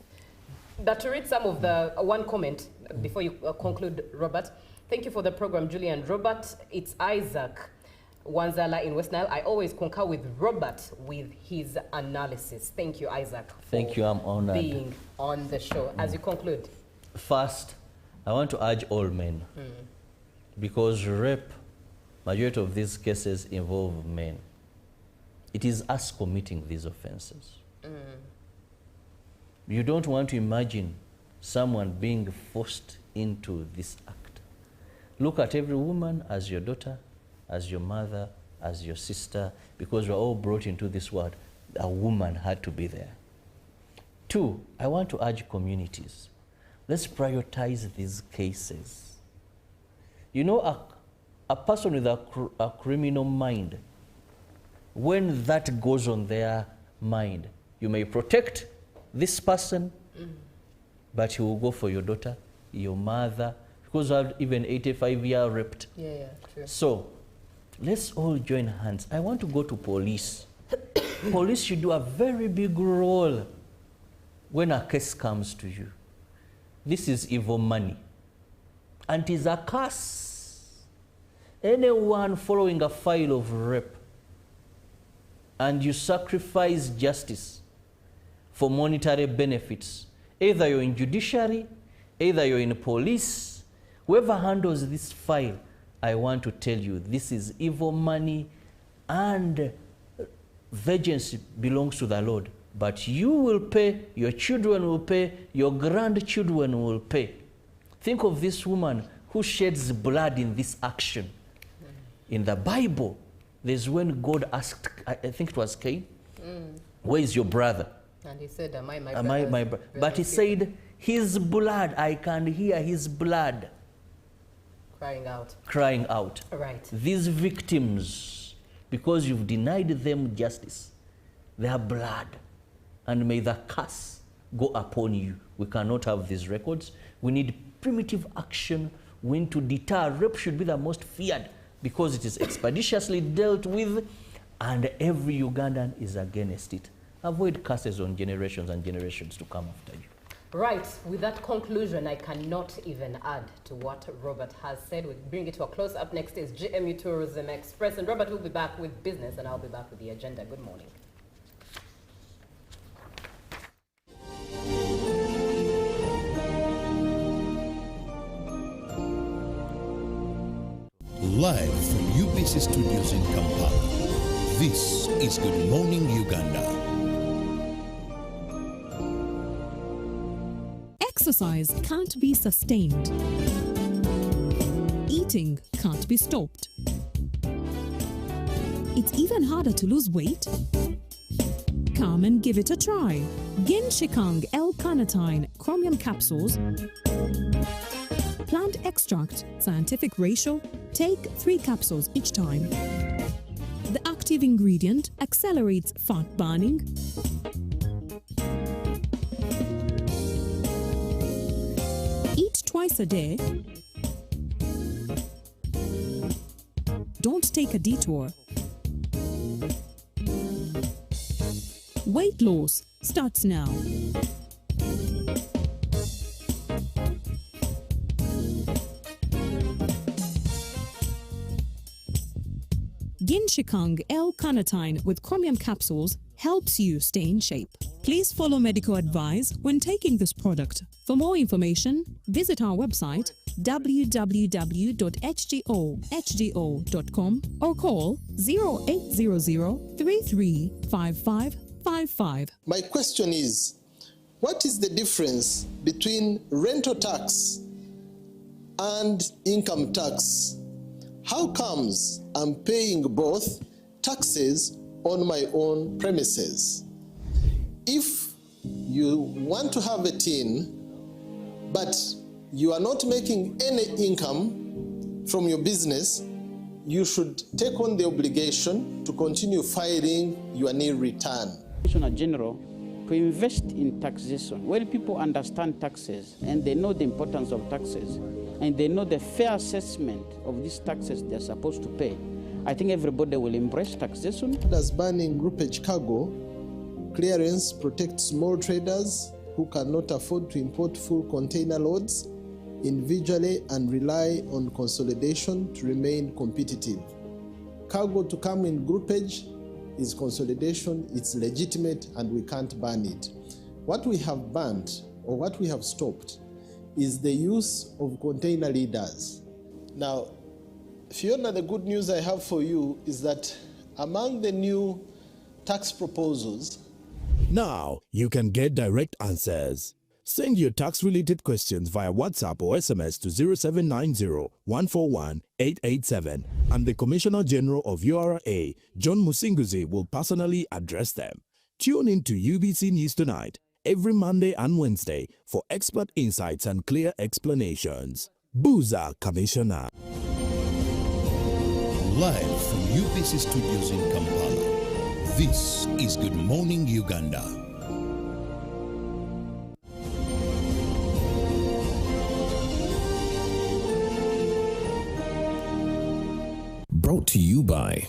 [SPEAKER 2] But to read some of the, one comment before you conclude, Robert. Thank you for the program, Julian. Robert, it's Isaac Wanzala in West Nile. I always concur with Robert with his analysis. Thank you, Isaac.
[SPEAKER 1] Thank you, I'm honored.
[SPEAKER 2] Being on the show. As you conclude.
[SPEAKER 1] First, I want to urge all men, because rape, majority of these cases involve men. It is us committing these offenses. You don't want to imagine someone being forced into this act. Look at every woman as your daughter, as your mother, as your sister, because we're all brought into this world. A woman had to be there. 2, I want to urge communities. Let's prioritize these cases. You know, a person with a criminal mind, when that goes on their mind, you may protect this person, but he will go for your daughter, your mother, because of even 85-year raped.
[SPEAKER 2] Yeah, true.
[SPEAKER 1] So let's all join hands. I want to go to police. Police should do a very big role when a case comes to you. This is evil money. And it is a curse. Anyone following a file of rape and you sacrifice justice for monetary benefits, either you're in judiciary, either you're in police, whoever handles this file, I want to tell you, this is evil money, and vengeance belongs to the Lord. but you will pay, your children will pay, your grandchildren will pay. Think of this woman who sheds blood in this action. In the Bible, there's when God asked, I think it was Cain, where is your brother?
[SPEAKER 2] And he said, am I my
[SPEAKER 1] brother? But he said, his blood, I can hear his blood.
[SPEAKER 2] Crying out.
[SPEAKER 1] Crying out.
[SPEAKER 2] Right.
[SPEAKER 1] These victims, because you've denied them justice, their blood, and may the curse go upon you. We cannot have these records. We need primitive action. We need to deter. Rape should be the most feared because it is expeditiously dealt with, and every Ugandan is against it. Avoid curses on generations and generations to come after you.
[SPEAKER 2] Right. With that conclusion, I cannot even add to what Robert has said. We'll bring it to a close. Up next is GMU Tourism Express, and Robert will be back with business, and I'll be back with the agenda. Good morning.
[SPEAKER 9] Live from UBC Studios in Kampala, this is Good Morning Uganda.
[SPEAKER 6] Exercise can't be sustained. Eating can't be stopped. It's even harder to lose weight. Come and give it a try. Ginshikang L-carnitine chromium capsules, plant extract, scientific ratio, take 3 capsules each time. The active ingredient accelerates fat burning, eat twice a day, don't take a detour. Weight loss starts now. Ginshikang L-carnitine with chromium capsules helps you stay in shape. Please follow medical advice when taking this product. For more information, visit our website www.hgo.com or call 0800 335555.
[SPEAKER 7] My question is, what is the difference between rental tax and income tax? How comes I'm paying both taxes on my own premises? If you want to have a tin, but you are not making any income from your business, you should take on the obligation to continue filing your nil return.
[SPEAKER 8] Commissioner General, to invest in taxation, when people understand taxes and they know the importance of taxes and they know the fair assessment of these taxes they're supposed to pay, I think everybody will embrace taxation.
[SPEAKER 7] As banning groupage cargo, clearance protects small traders who cannot afford to import full container loads individually and rely on consolidation to remain competitive. Cargo to come in groupage is consolidation, it's legitimate, and we can't ban it. What we have banned, or what we have stopped, is the use of container leaders. Now, Fiona, the good news I have for you is that among the new tax proposals,
[SPEAKER 10] now you can get direct answers. Send your tax-related questions via WhatsApp or SMS to 0790-141-887, and the Commissioner General of URA, John Musinguzi, will personally address them. Tune in to UBC News Tonight every Monday and Wednesday for expert insights and clear explanations. Buza Commissioner.
[SPEAKER 9] Live from UBC Studios in Kampala, this is Good Morning Uganda.
[SPEAKER 3] Brought to you by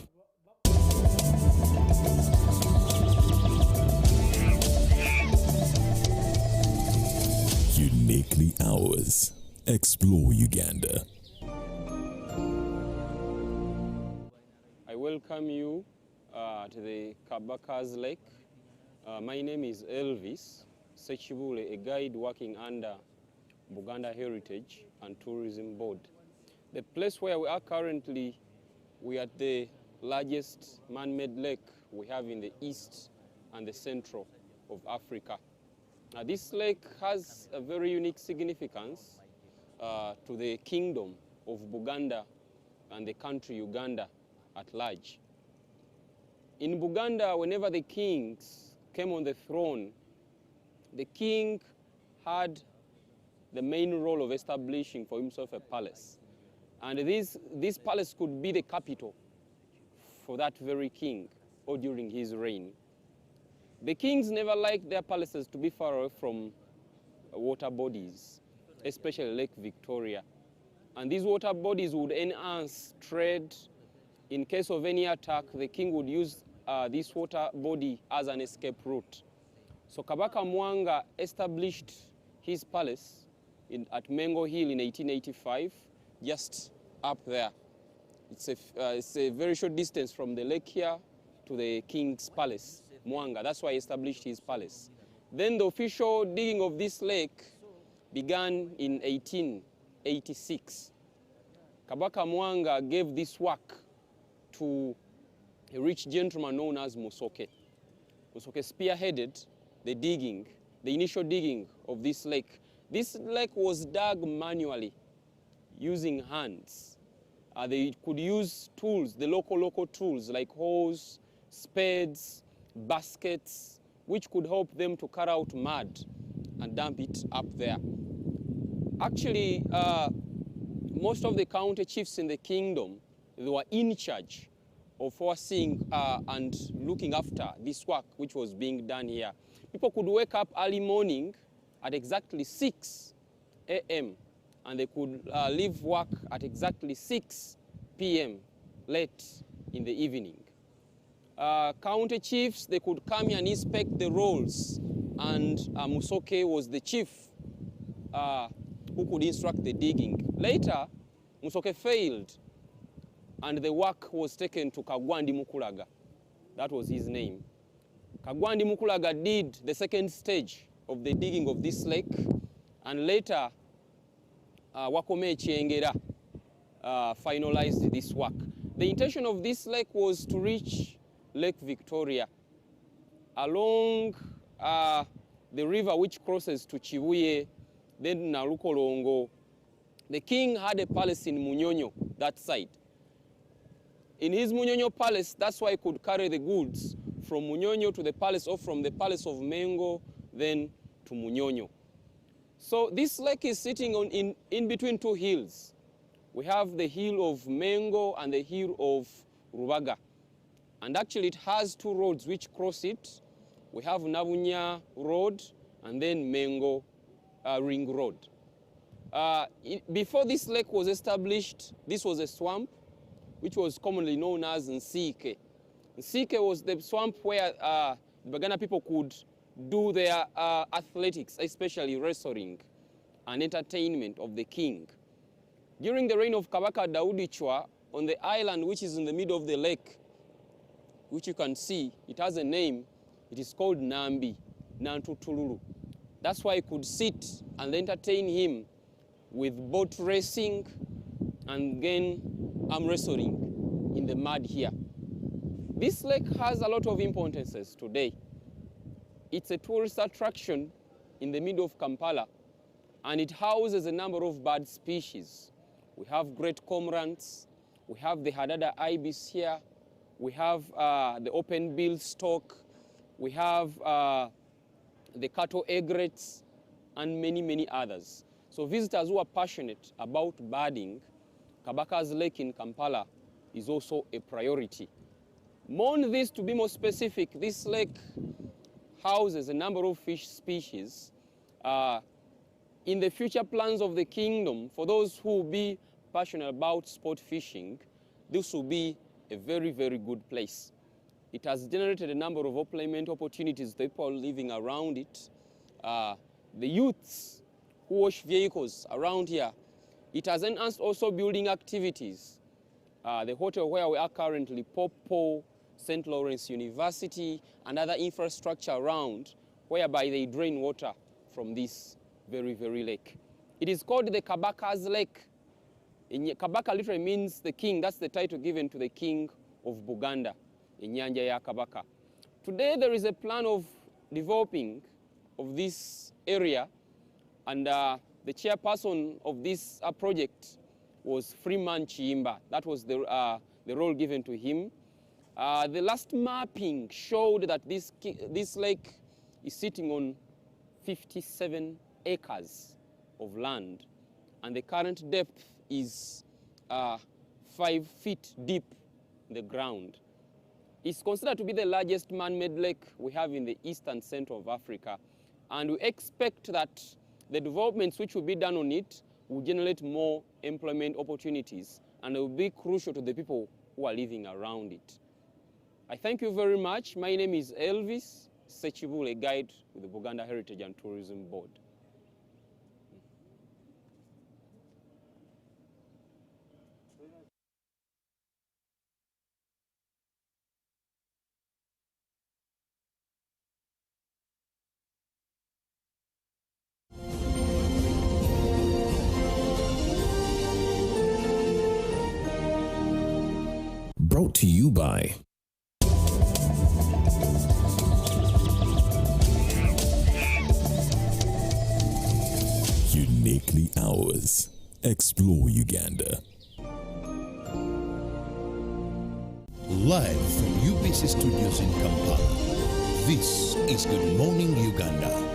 [SPEAKER 3] Uniquely Ours. Explore Uganda.
[SPEAKER 11] I welcome you to the Kabaka's Lake. My name is Elvis Sechibule, a guide working under Buganda Heritage and Tourism Board. The place where we are currently, we are at the largest man-made lake we have in the east and the central of Africa. Now, this lake has a very unique significance to the kingdom of Buganda and the country Uganda at large. In Buganda, whenever the kings came on the throne, the king had the main role of establishing for himself a palace. And this palace could be the capital for that very king or during his reign. The kings never liked their palaces to be far away from water bodies, especially Lake Victoria. And these water bodies would enhance trade. In case of any attack, the king would use this water body as an escape route. So Kabaka Mwanga established his palace at Mengo Hill in 1885, just up there. It's a very short distance from the lake here to the king's palace, Mwanga. That's why he established his palace. Then the official digging of this lake began in 1886. Kabaka Mwanga gave this work to a rich gentleman known as Musoke. Musoke spearheaded the initial digging of this lake. This lake was dug manually using hands. They could use tools, the local tools like hoes, spades, baskets, which could help them to carry out mud and dump it up there. Actually, most of the county chiefs in the kingdom, they were in charge of overseeing and looking after this work which was being done here. People could wake up early morning at exactly 6 a.m. and they could leave work at exactly 6 p.m. late in the evening. County chiefs, they could come here and inspect the rolls, and Musoke was the chief who could instruct the digging. Later, Musoke failed, and the work was taken to Kagwandi Mukulaga. That was his name. Kagwandi Mukulaga did the second stage of the digging of this lake, and later Wakome Chiengera finalized this work. The intention of this lake was to reach Lake Victoria along the river which crosses to Chibuye, then Nalukolongo. The king had a palace in Munyonyo, that side. In his Munyonyo palace, that's why he could carry the goods from Munyonyo to the palace, or from the palace of Mengo, then to Munyonyo. So this lake is sitting in between two hills. We have the hill of Mengo and the hill of Rubaga. And actually it has two roads which cross it. We have Nabunya Road and then Mengo Ring Road. Before this lake was established, this was a swamp which was commonly known as Nsike. Nsike was the swamp where the Bagana people could do their athletics, especially wrestling and entertainment of the king. During the reign of Kabaka Daudi Chwa, on the island which is in the middle of the lake, which you can see, it has a name. It is called Nambi, Nantutululu. That's why he could sit and entertain him with boat racing and again arm wrestling in the mud here. This lake has a lot of importances today. It's a tourist attraction in the middle of Kampala, and it houses a number of bird species. We have great cormorants, we have the Hadada ibis here, we have the open-billed stork, we have the cattle egrets, and many, many others. So visitors who are passionate about birding, Kabaka's Lake in Kampala is also a priority. More on this, to be more specific, this lake houses a number of fish species. In the future plans of the kingdom, for those who will be passionate about sport fishing, this will be a very, very good place. It has generated a number of employment opportunities to people living around it. The youths who wash vehicles around here. It has enhanced also building activities. The hotel where we are currently, Popo, St. Lawrence University, and other infrastructure around, whereby they drain water from this very, very lake. It is called the Kabaka's Lake. Kabaka literally means the king. That's the title given to the king of Buganda, Nyanja ya Kabaka. Today there is a plan of developing of this area, and the chairperson of this project was Freeman Chiimba. That was the role given to him. The last mapping showed that this lake is sitting on 57 acres of land, and the current depth is 5 feet deep in the ground. It's considered to be the largest man-made lake we have in the eastern center of Africa, and we expect that the developments which will be done on it will generate more employment opportunities, and it will be crucial to the people who are living around it. I thank you very much. My name is Elvis Sechibule, guide with the Buganda Heritage and Tourism Board.
[SPEAKER 10] Brought to you by Uniquely Ours. Explore Uganda.
[SPEAKER 9] Live from UBC Studios in Kampala, this is Good Morning Uganda.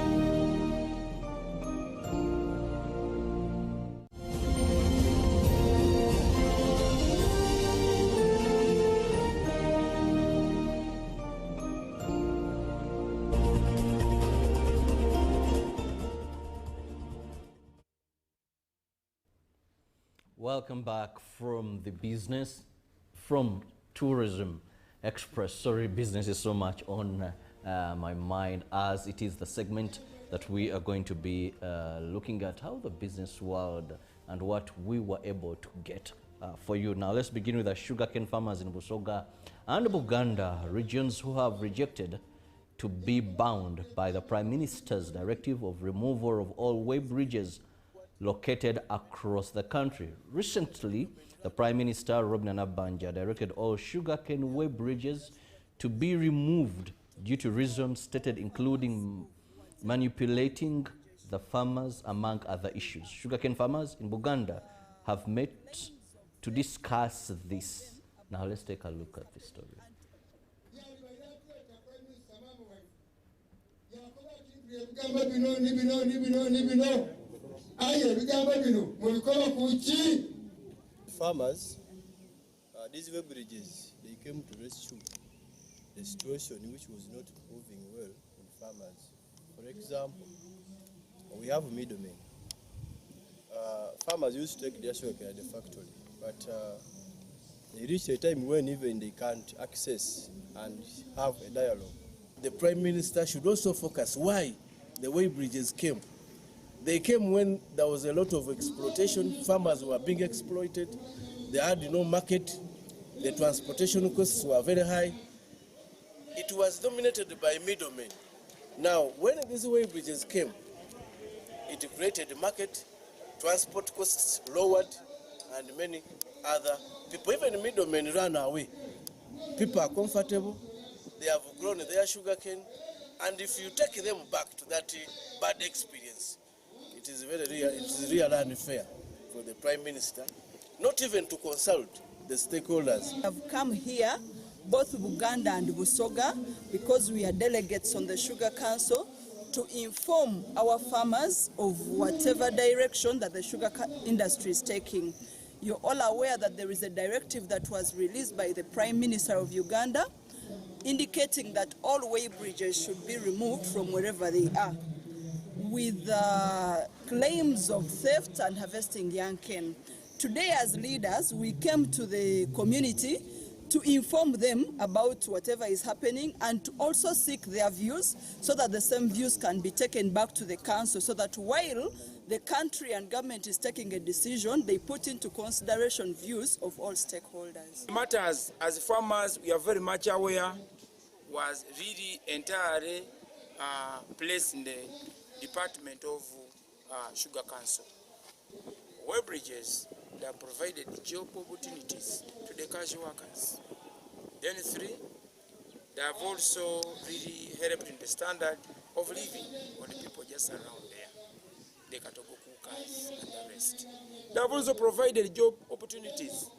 [SPEAKER 1] Welcome back from the business, from Tourism Express. Sorry, business is so much on my mind, as it is the segment that we are going to be looking at how the business world and what we were able to get for you. Now let's begin with the sugarcane farmers in Busoga and Buganda regions who have rejected to be bound by the Prime Minister's directive of removal of all way bridges located across the country. Recently, the Prime Minister, Rob Banja, directed all sugarcane way bridges to be removed due to reasons stated including manipulating the farmers, among other issues. Sugarcane farmers in Buganda have met to discuss this. Now let's take a look at this story.
[SPEAKER 12] Farmers, these way bridges, they came to rescue the situation which was not moving well in farmers. For example, we have middlemen. Farmers used to take their sugar at the factory, but they reached a time when even they can't access and have a dialogue. The Prime Minister should also focus why the way bridges came. They came when there was a lot of exploitation, farmers were being exploited, they had no market, the transportation costs were very high. It was dominated by middlemen. Now, when these way bridges came, it created a market, transport costs lowered, and many other people, even middlemen, ran away. People are comfortable, they have grown their sugarcane, and if you take them back to that bad experience, it is really unfair for the Prime Minister not even to consult the stakeholders.
[SPEAKER 13] I've come here, both Buganda and Busoga, because we are delegates on the Sugar Council, to inform our farmers of whatever direction that the sugar industry is taking. You're all aware that there is a directive that was released by the Prime Minister of Uganda indicating that all way bridges should be removed from wherever they are, with claims of theft and harvesting young cane. Today, as leaders, we came to the community to inform them about whatever is happening and to also seek their views so that the same views can be taken back to the council, so that while the country and government is taking a decision, they put into consideration views of all stakeholders.
[SPEAKER 14] Matters as farmers, we are very much aware, was really entirely placed in the Department of Sugar Council. Way bridges, they have provided job opportunities to the casual workers. Then 3, They have also really helped in the standard of living of the people just around there, the Katogo cookers and the rest. They have also provided job opportunities.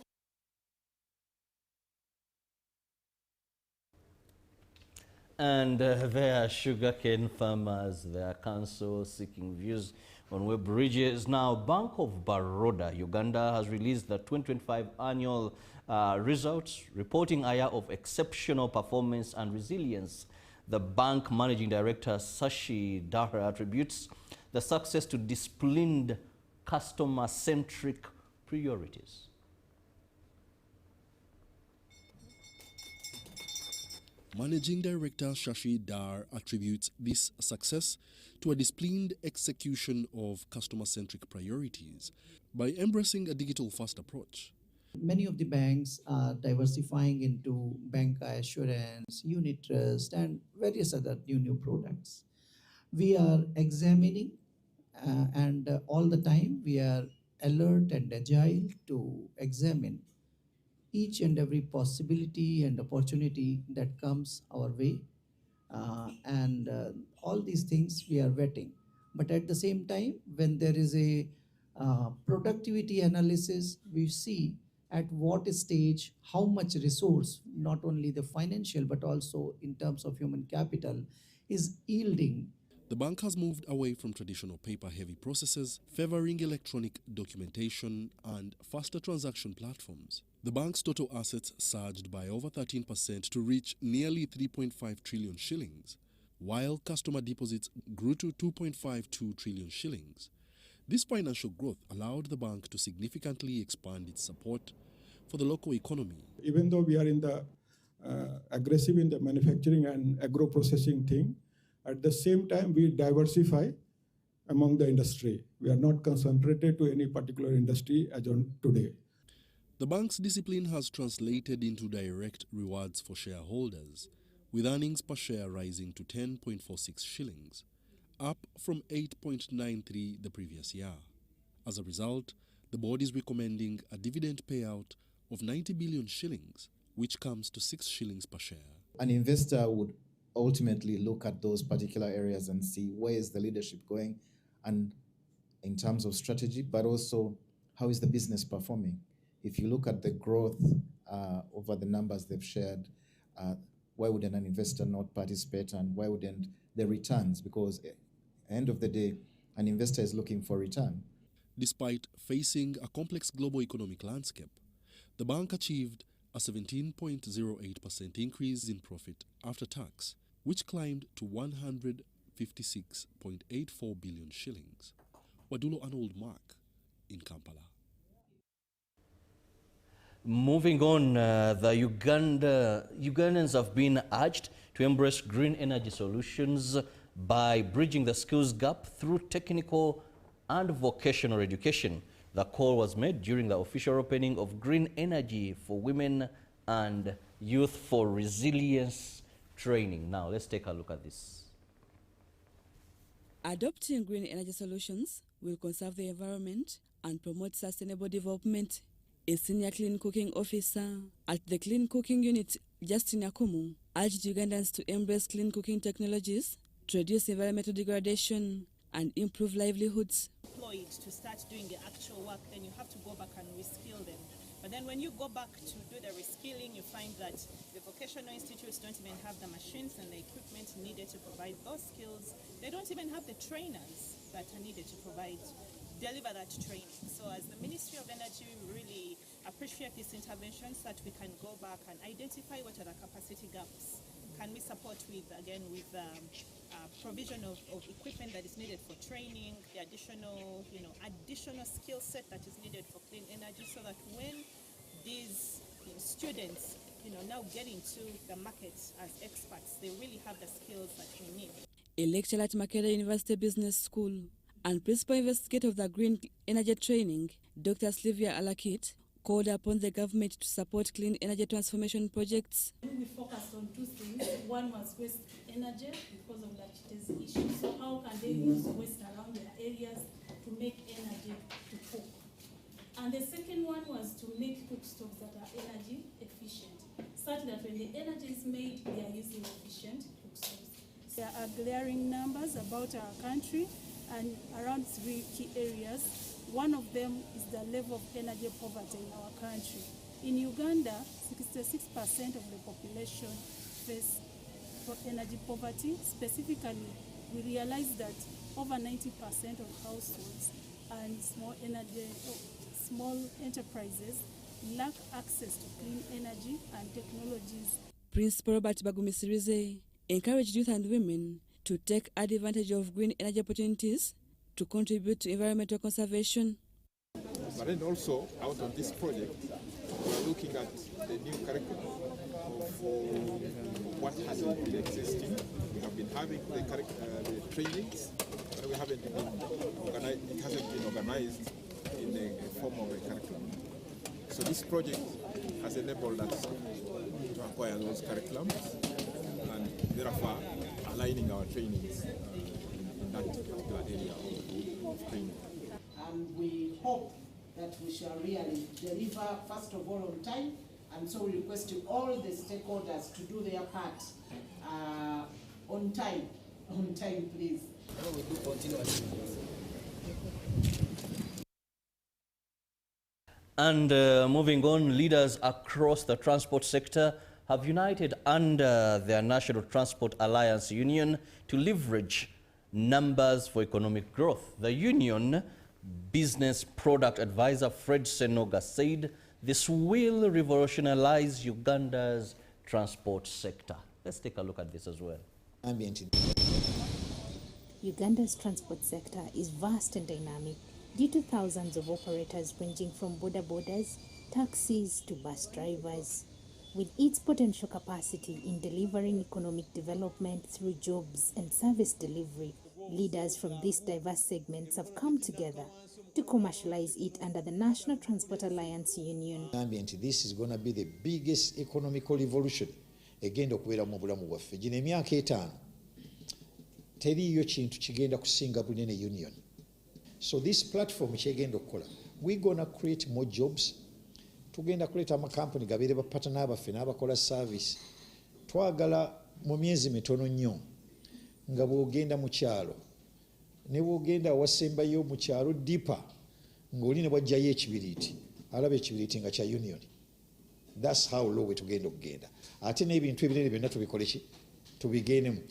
[SPEAKER 1] And there are sugarcane farmers, their council seeking views on web bridges. Now, Bank of Baroda, Uganda, has released the 2025 annual results, reporting a year of exceptional performance and resilience. The bank managing director, Sashi Dara, attributes the success to disciplined, customer-centric priorities.
[SPEAKER 15] Managing Director Shashi Dar attributes this success to a disciplined execution of customer-centric priorities by embracing a digital-first approach.
[SPEAKER 16] Many of the banks are diversifying into bank assurance, unit trust, and various other new products. We are examining and all the time we are alert and agile to examine each and every possibility and opportunity that comes our way. And all these things we are vetting. But at the same time, when there is a productivity analysis, we see at what stage, how much resource, not only the financial, but also in terms of human capital, is yielding.
[SPEAKER 15] The bank has moved away from traditional paper-heavy processes, favoring electronic documentation and faster transaction platforms. The bank's total assets surged by over 13% to reach nearly 3.5 trillion shillings, while customer deposits grew to 2.52 trillion shillings. This financial growth allowed the bank to significantly expand its support for the local economy.
[SPEAKER 17] Even though we are in the aggressive in the manufacturing and agro-processing thing, at the same time we diversify among the industry. We are not concentrated to any particular industry as on today.
[SPEAKER 15] The bank's discipline has translated into direct rewards for shareholders, with earnings per share rising to 10.46 shillings, up from 8.93 the previous year. As a result, the board is recommending a dividend payout of 90 billion shillings, which comes to 6 shillings per share.
[SPEAKER 18] An investor would ultimately look at those particular areas and see where is the leadership going, and in terms of strategy, but also how is the business performing. If you look at the growth over the numbers they've shared, why wouldn't an investor not participate, and why wouldn't the returns? Because at the end of the day, an investor is looking for return.
[SPEAKER 15] Despite facing a complex global economic landscape, the bank achieved a 17.08% increase in profit after tax, which climbed to 156.84 billion shillings. Wadulo Arnold Mark in Kampala.
[SPEAKER 1] Moving on, the Ugandans have been urged to embrace green energy solutions by bridging the skills gap through technical and vocational education. The call was made during the official opening of Green Energy for Women and Youth for Resilience training. Now, let's take a look at this.
[SPEAKER 19] Adopting green energy solutions will conserve the environment and promote sustainable development. A senior clean cooking officer at the Clean Cooking Unit, Justin Akumu, urged Ugandans to embrace clean cooking technologies to reduce environmental degradation and improve livelihoods.
[SPEAKER 20] Employed to start doing the actual work, then you have to go back and reskill them. But then when you go back to do the reskilling, you find that the vocational institutes don't even have the machines and the equipment needed to provide those skills. They don't even have the trainers that are needed to deliver that training. So as the Ministry of Energy, we really appreciate this intervention so that we can go back and identify what are the capacity gaps. Can we support with provision of equipment that is needed for training, the additional skill set that is needed for clean energy, so that when these students now get into the market as experts, they really have the skills that we need.
[SPEAKER 19] A lecturer at Makerere University Business School and principal investigator of the green energy training, Dr. Sylvia Alakit, called upon the government to support clean energy transformation projects.
[SPEAKER 21] We focused on two things. One was waste energy because of the Chitezi issue. So how can they use waste around their areas to make energy to cook? And the second one was to make cook stoves that are energy efficient. such that when the energy is made, we are using efficient cook stoves.
[SPEAKER 20] There are glaring numbers about our country and around 3 key areas. One of them is the level of energy poverty in our country. In Uganda, 66% of the population face energy poverty. Specifically, we realize that over 90% of households and small enterprises lack access to clean energy and technologies.
[SPEAKER 19] Principal Robert Bagumisirize encouraged youth and women to take advantage of green energy opportunities to contribute to environmental conservation.
[SPEAKER 4] But then also, out of this project, we are looking at the new curriculum of what has been existing. We have been having the trainings, but we haven't been it hasn't been organized in the form of a curriculum. So this project has enabled us to acquire those curriculums and therefore aligning our trainings in that particular area of training.
[SPEAKER 22] And we hope that we shall really deliver, first of all, on time, and so we request to all the stakeholders to do their part on time, please.
[SPEAKER 23] We do continuously.
[SPEAKER 1] And moving on, leaders across the transport sector have united under their National Transport Alliance Union to leverage numbers for economic growth. The union business product advisor Fred Senoga said this will revolutionize Uganda's transport sector. Let's take a look at this as well.
[SPEAKER 24] Uganda's transport sector is vast and dynamic due to thousands of operators ranging from border borders, taxis to bus drivers. With its potential capacity in delivering economic development through jobs and service delivery, leaders from these diverse segments have come together to commercialize it under the National Transport Alliance Union.
[SPEAKER 25] This is going to be the biggest economical revolution egenda okubeera mu bulamu bwaffe. Gino emyaka 5 teriyo kintu kigenda kusinga bunene union. So this platform kyegenda okukola, we're going to create more jobs. Tugenda kuleeta amakampuni gabeere bapatana baffe n'abakola service. Twagala mu myezi mitono nnyo nga bw'ogenda mu kyalo ne bw'ogenda wasembayo mu kyalo dipa ng'oli ne bwajjayo ekibiriiti alaba ekibiriiti nga kya union. That's how low tugenda okugenda. Ate n'ebintu ebirere byonna tubikole ki? Tubigendemu.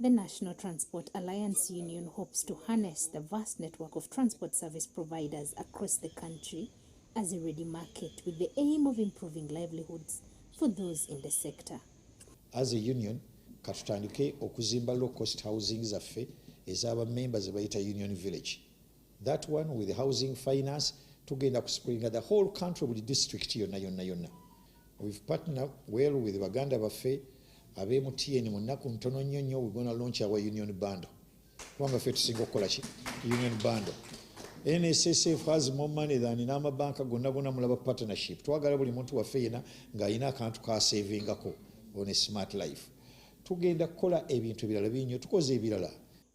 [SPEAKER 24] The National Transport Alliance Union hopes to harness the vast network of transport service providers across the country as a ready market with the aim of improving livelihoods for those in the sector.
[SPEAKER 25] As a union, katutandike okuzimba low cost housing zaffe ez'aba members ebayita Union Village. That one with the housing finance tugenda kuspringa the whole country with the district yonna. We've partnered well with Baganda baffe ab'MTN mu nnaku ntono nnyo. We're going to launch our Union Bundle. Kubanga ffe tusinga okukola ki? Union Bundle. NSSF has more money than n'amabanka gonna mulaba partnership. Twagala buli muntu waffe yena ng'alina akantu kasavingako on a smart life. Tugenda kukola ebintu ebirala bingi, tukoze ebirala.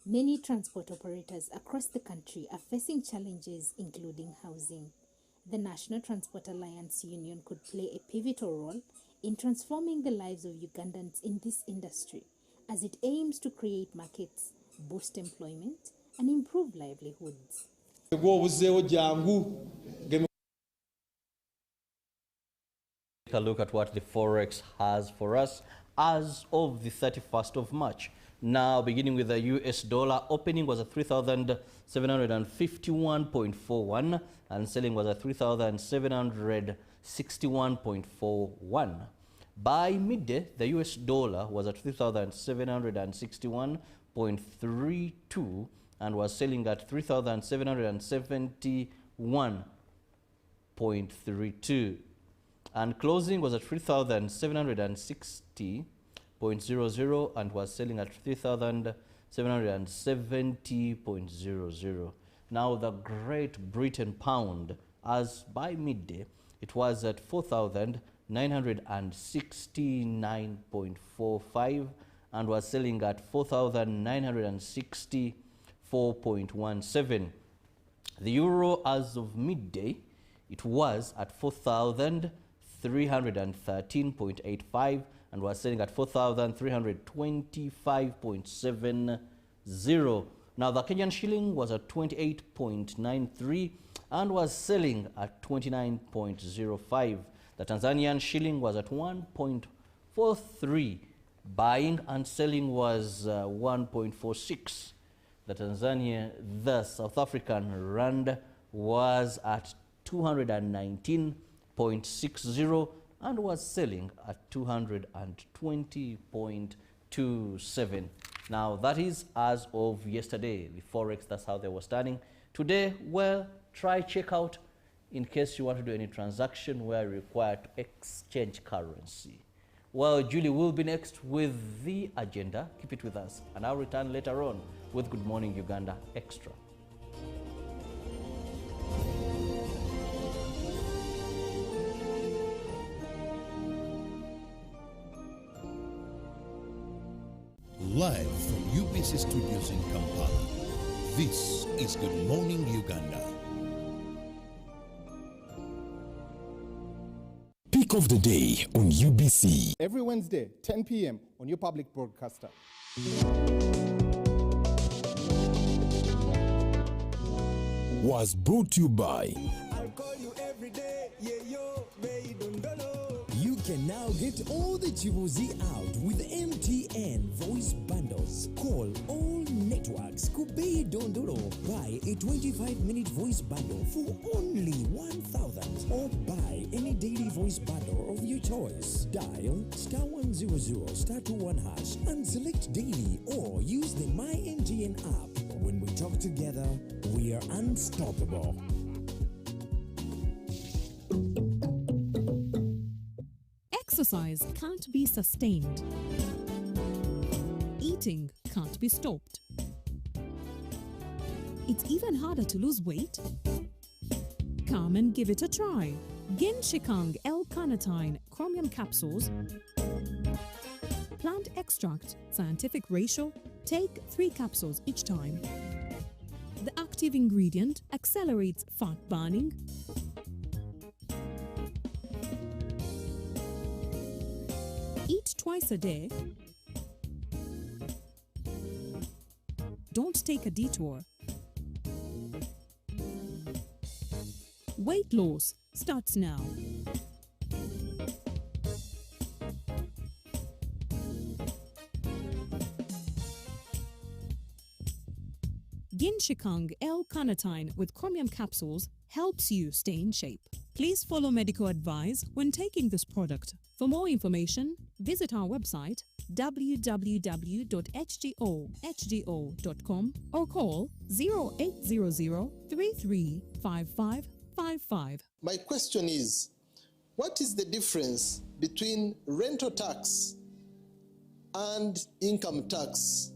[SPEAKER 24] Many transport operators across the country are facing challenges including housing. The National Transport Alliance Union could play a pivotal role in transforming the lives of Ugandans in this industry as it aims to create markets, boost employment and improve livelihoods.
[SPEAKER 1] Take a look at what the Forex has for us as of the 31st of March. Now, beginning with the US dollar, opening was at 3,751.41 and selling was at 3,761.41. By midday, the US dollar was at 3,761.32 and was selling at 3,771.32. And closing was at 3,760.00 and was selling at 3,770.00. Now the Great Britain pound, as by midday, it was at 4,969.45 and was selling at 4,964.17. The euro as of midday, it was at 4,000 4,313.85 and was selling at 4,325.70. Now the Kenyan shilling was at 28.93 and was selling at 29.05. The Tanzanian shilling was at 1.43. Buying and selling was 1.46. The South African rand was at 219.60 and was selling at 220.27. Now that is as of yesterday, the Forex, that's how they were standing. Today, well, try check out in case you want to do any transaction where you require to exchange currency. Well, Julie will be next with the agenda. Keep it with us, and I'll return later on with Good Morning Uganda Extra.
[SPEAKER 9] Live from UBC Studios in Kampala, this is Good Morning Uganda.
[SPEAKER 10] Pick of the day on UBC.
[SPEAKER 2] Every Wednesday, 10 p.m. on your public broadcaster.
[SPEAKER 10] Was brought to you by
[SPEAKER 3] You can now get all the Chibuzi out with MTN voice bundles. Call all networks. Kubei Dondoro. Buy a 25-minute voice bundle for only 1,000 or buy any daily voice bundle of your choice. Dial *100 *21 hash and select daily or use the My MTN app. When we talk together, we are unstoppable.
[SPEAKER 5] Exercise can't be sustained. Eating can't be stopped. It's even harder to lose weight. Come and give it a try. Ginshikang L-carnitine chromium capsules. Plant extract, scientific ratio. Take 3 capsules each time. The active ingredient accelerates fat burning. Eat twice a day. Don't take a detour. Weight loss starts now. Ginshikang L-carnitine with chromium capsules helps you stay in shape. Please follow medical advice when taking this product. For more information, visit our website www.hgo.com or call 0800 335555.
[SPEAKER 7] My question is, what is the difference between rental tax and income tax?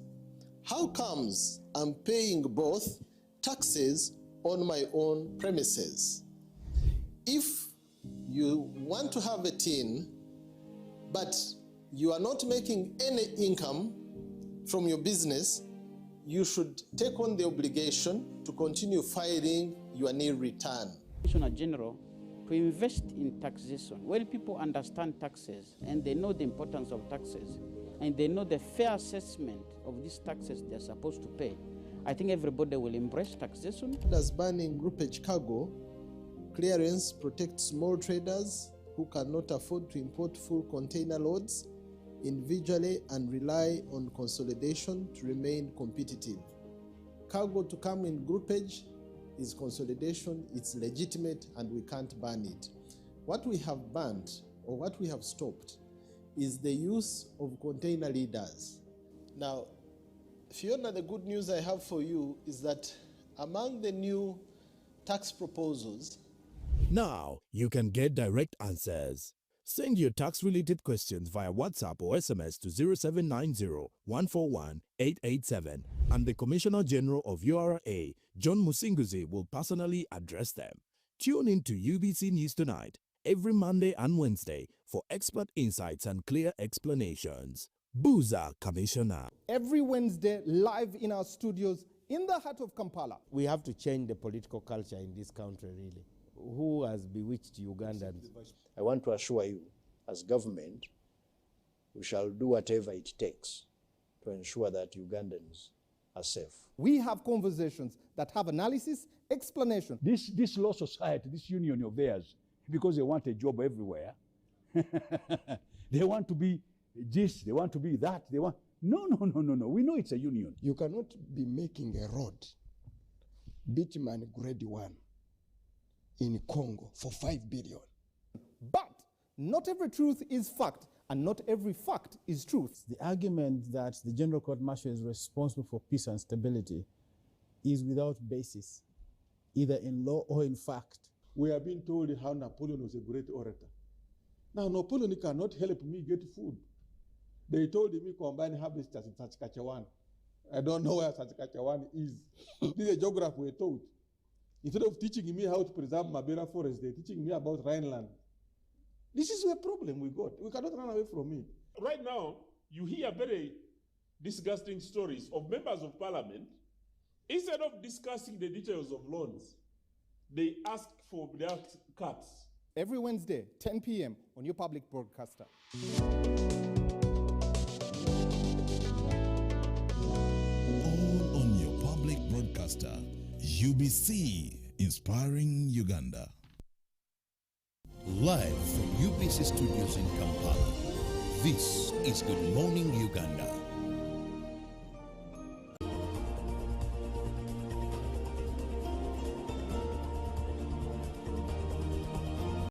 [SPEAKER 7] How comes I'm paying both taxes on my own premises? If you want to have a tin, but you are not making any income from your business, you should take on the obligation to continue filing your nil return.
[SPEAKER 6] Commissioner General, to invest in taxation, when people understand taxes and they know the importance of taxes and they know the fair assessment of these taxes they're supposed to pay, I think everybody will embrace taxation.
[SPEAKER 7] As banning groupage cargo, clearance protects small traders who cannot afford to import full container loads individually and rely on consolidation to remain competitive. Cargo to come in groupage is consolidation, it's legitimate, and we can't ban it. What we have banned, or what we have stopped, is the use of container leaders. Now, Fiona, the good news I have for you is that among the new tax proposals,
[SPEAKER 10] now you can get direct answers. Send your tax-related questions via WhatsApp or SMS to 0790-141-887, and the Commissioner General of URA, John Musinguzi, will personally address them. Tune in to UBC News Tonight every Monday and Wednesday for expert insights and clear explanations. Buza Commissioner.
[SPEAKER 2] Every Wednesday, live in our studios in the heart of Kampala.
[SPEAKER 8] We have to change the political culture in this country, really. who has bewitched Ugandans?
[SPEAKER 11] I want to assure you, as government, we shall do whatever it takes to ensure that Ugandans are safe.
[SPEAKER 2] We have conversations that have analysis, explanation.
[SPEAKER 12] This law society, this union of theirs, because they want a job everywhere, they want to be this, they want to be that, they want... No. We know it's a union.
[SPEAKER 13] You cannot be making a road, bitumen grade 1, in Congo for 5 billion.
[SPEAKER 2] But not every truth is fact, and not every fact is truth.
[SPEAKER 8] The argument that the General Court Martial is responsible for peace and stability is without basis, either in law or in fact.
[SPEAKER 23] We have been told how Napoleon was a great orator. Now, Napoleon cannot help me get food. They told me combine harvesters in Saskatchewan. I don't know where Saskatchewan is. This is a geography we're taught. Instead of teaching me how to preserve Mabera forest, they're teaching me about Rhineland. This is a problem we got. We cannot run away from it.
[SPEAKER 26] Right now, you hear very disgusting stories of members of parliament. Instead of discussing the details of loans, they ask for their cuts.
[SPEAKER 2] Every Wednesday, 10 p.m. on your public broadcaster.
[SPEAKER 9] All on your public broadcaster, UBC, inspiring Uganda. Live from UBC studios in Kampala, this is Good Morning Uganda.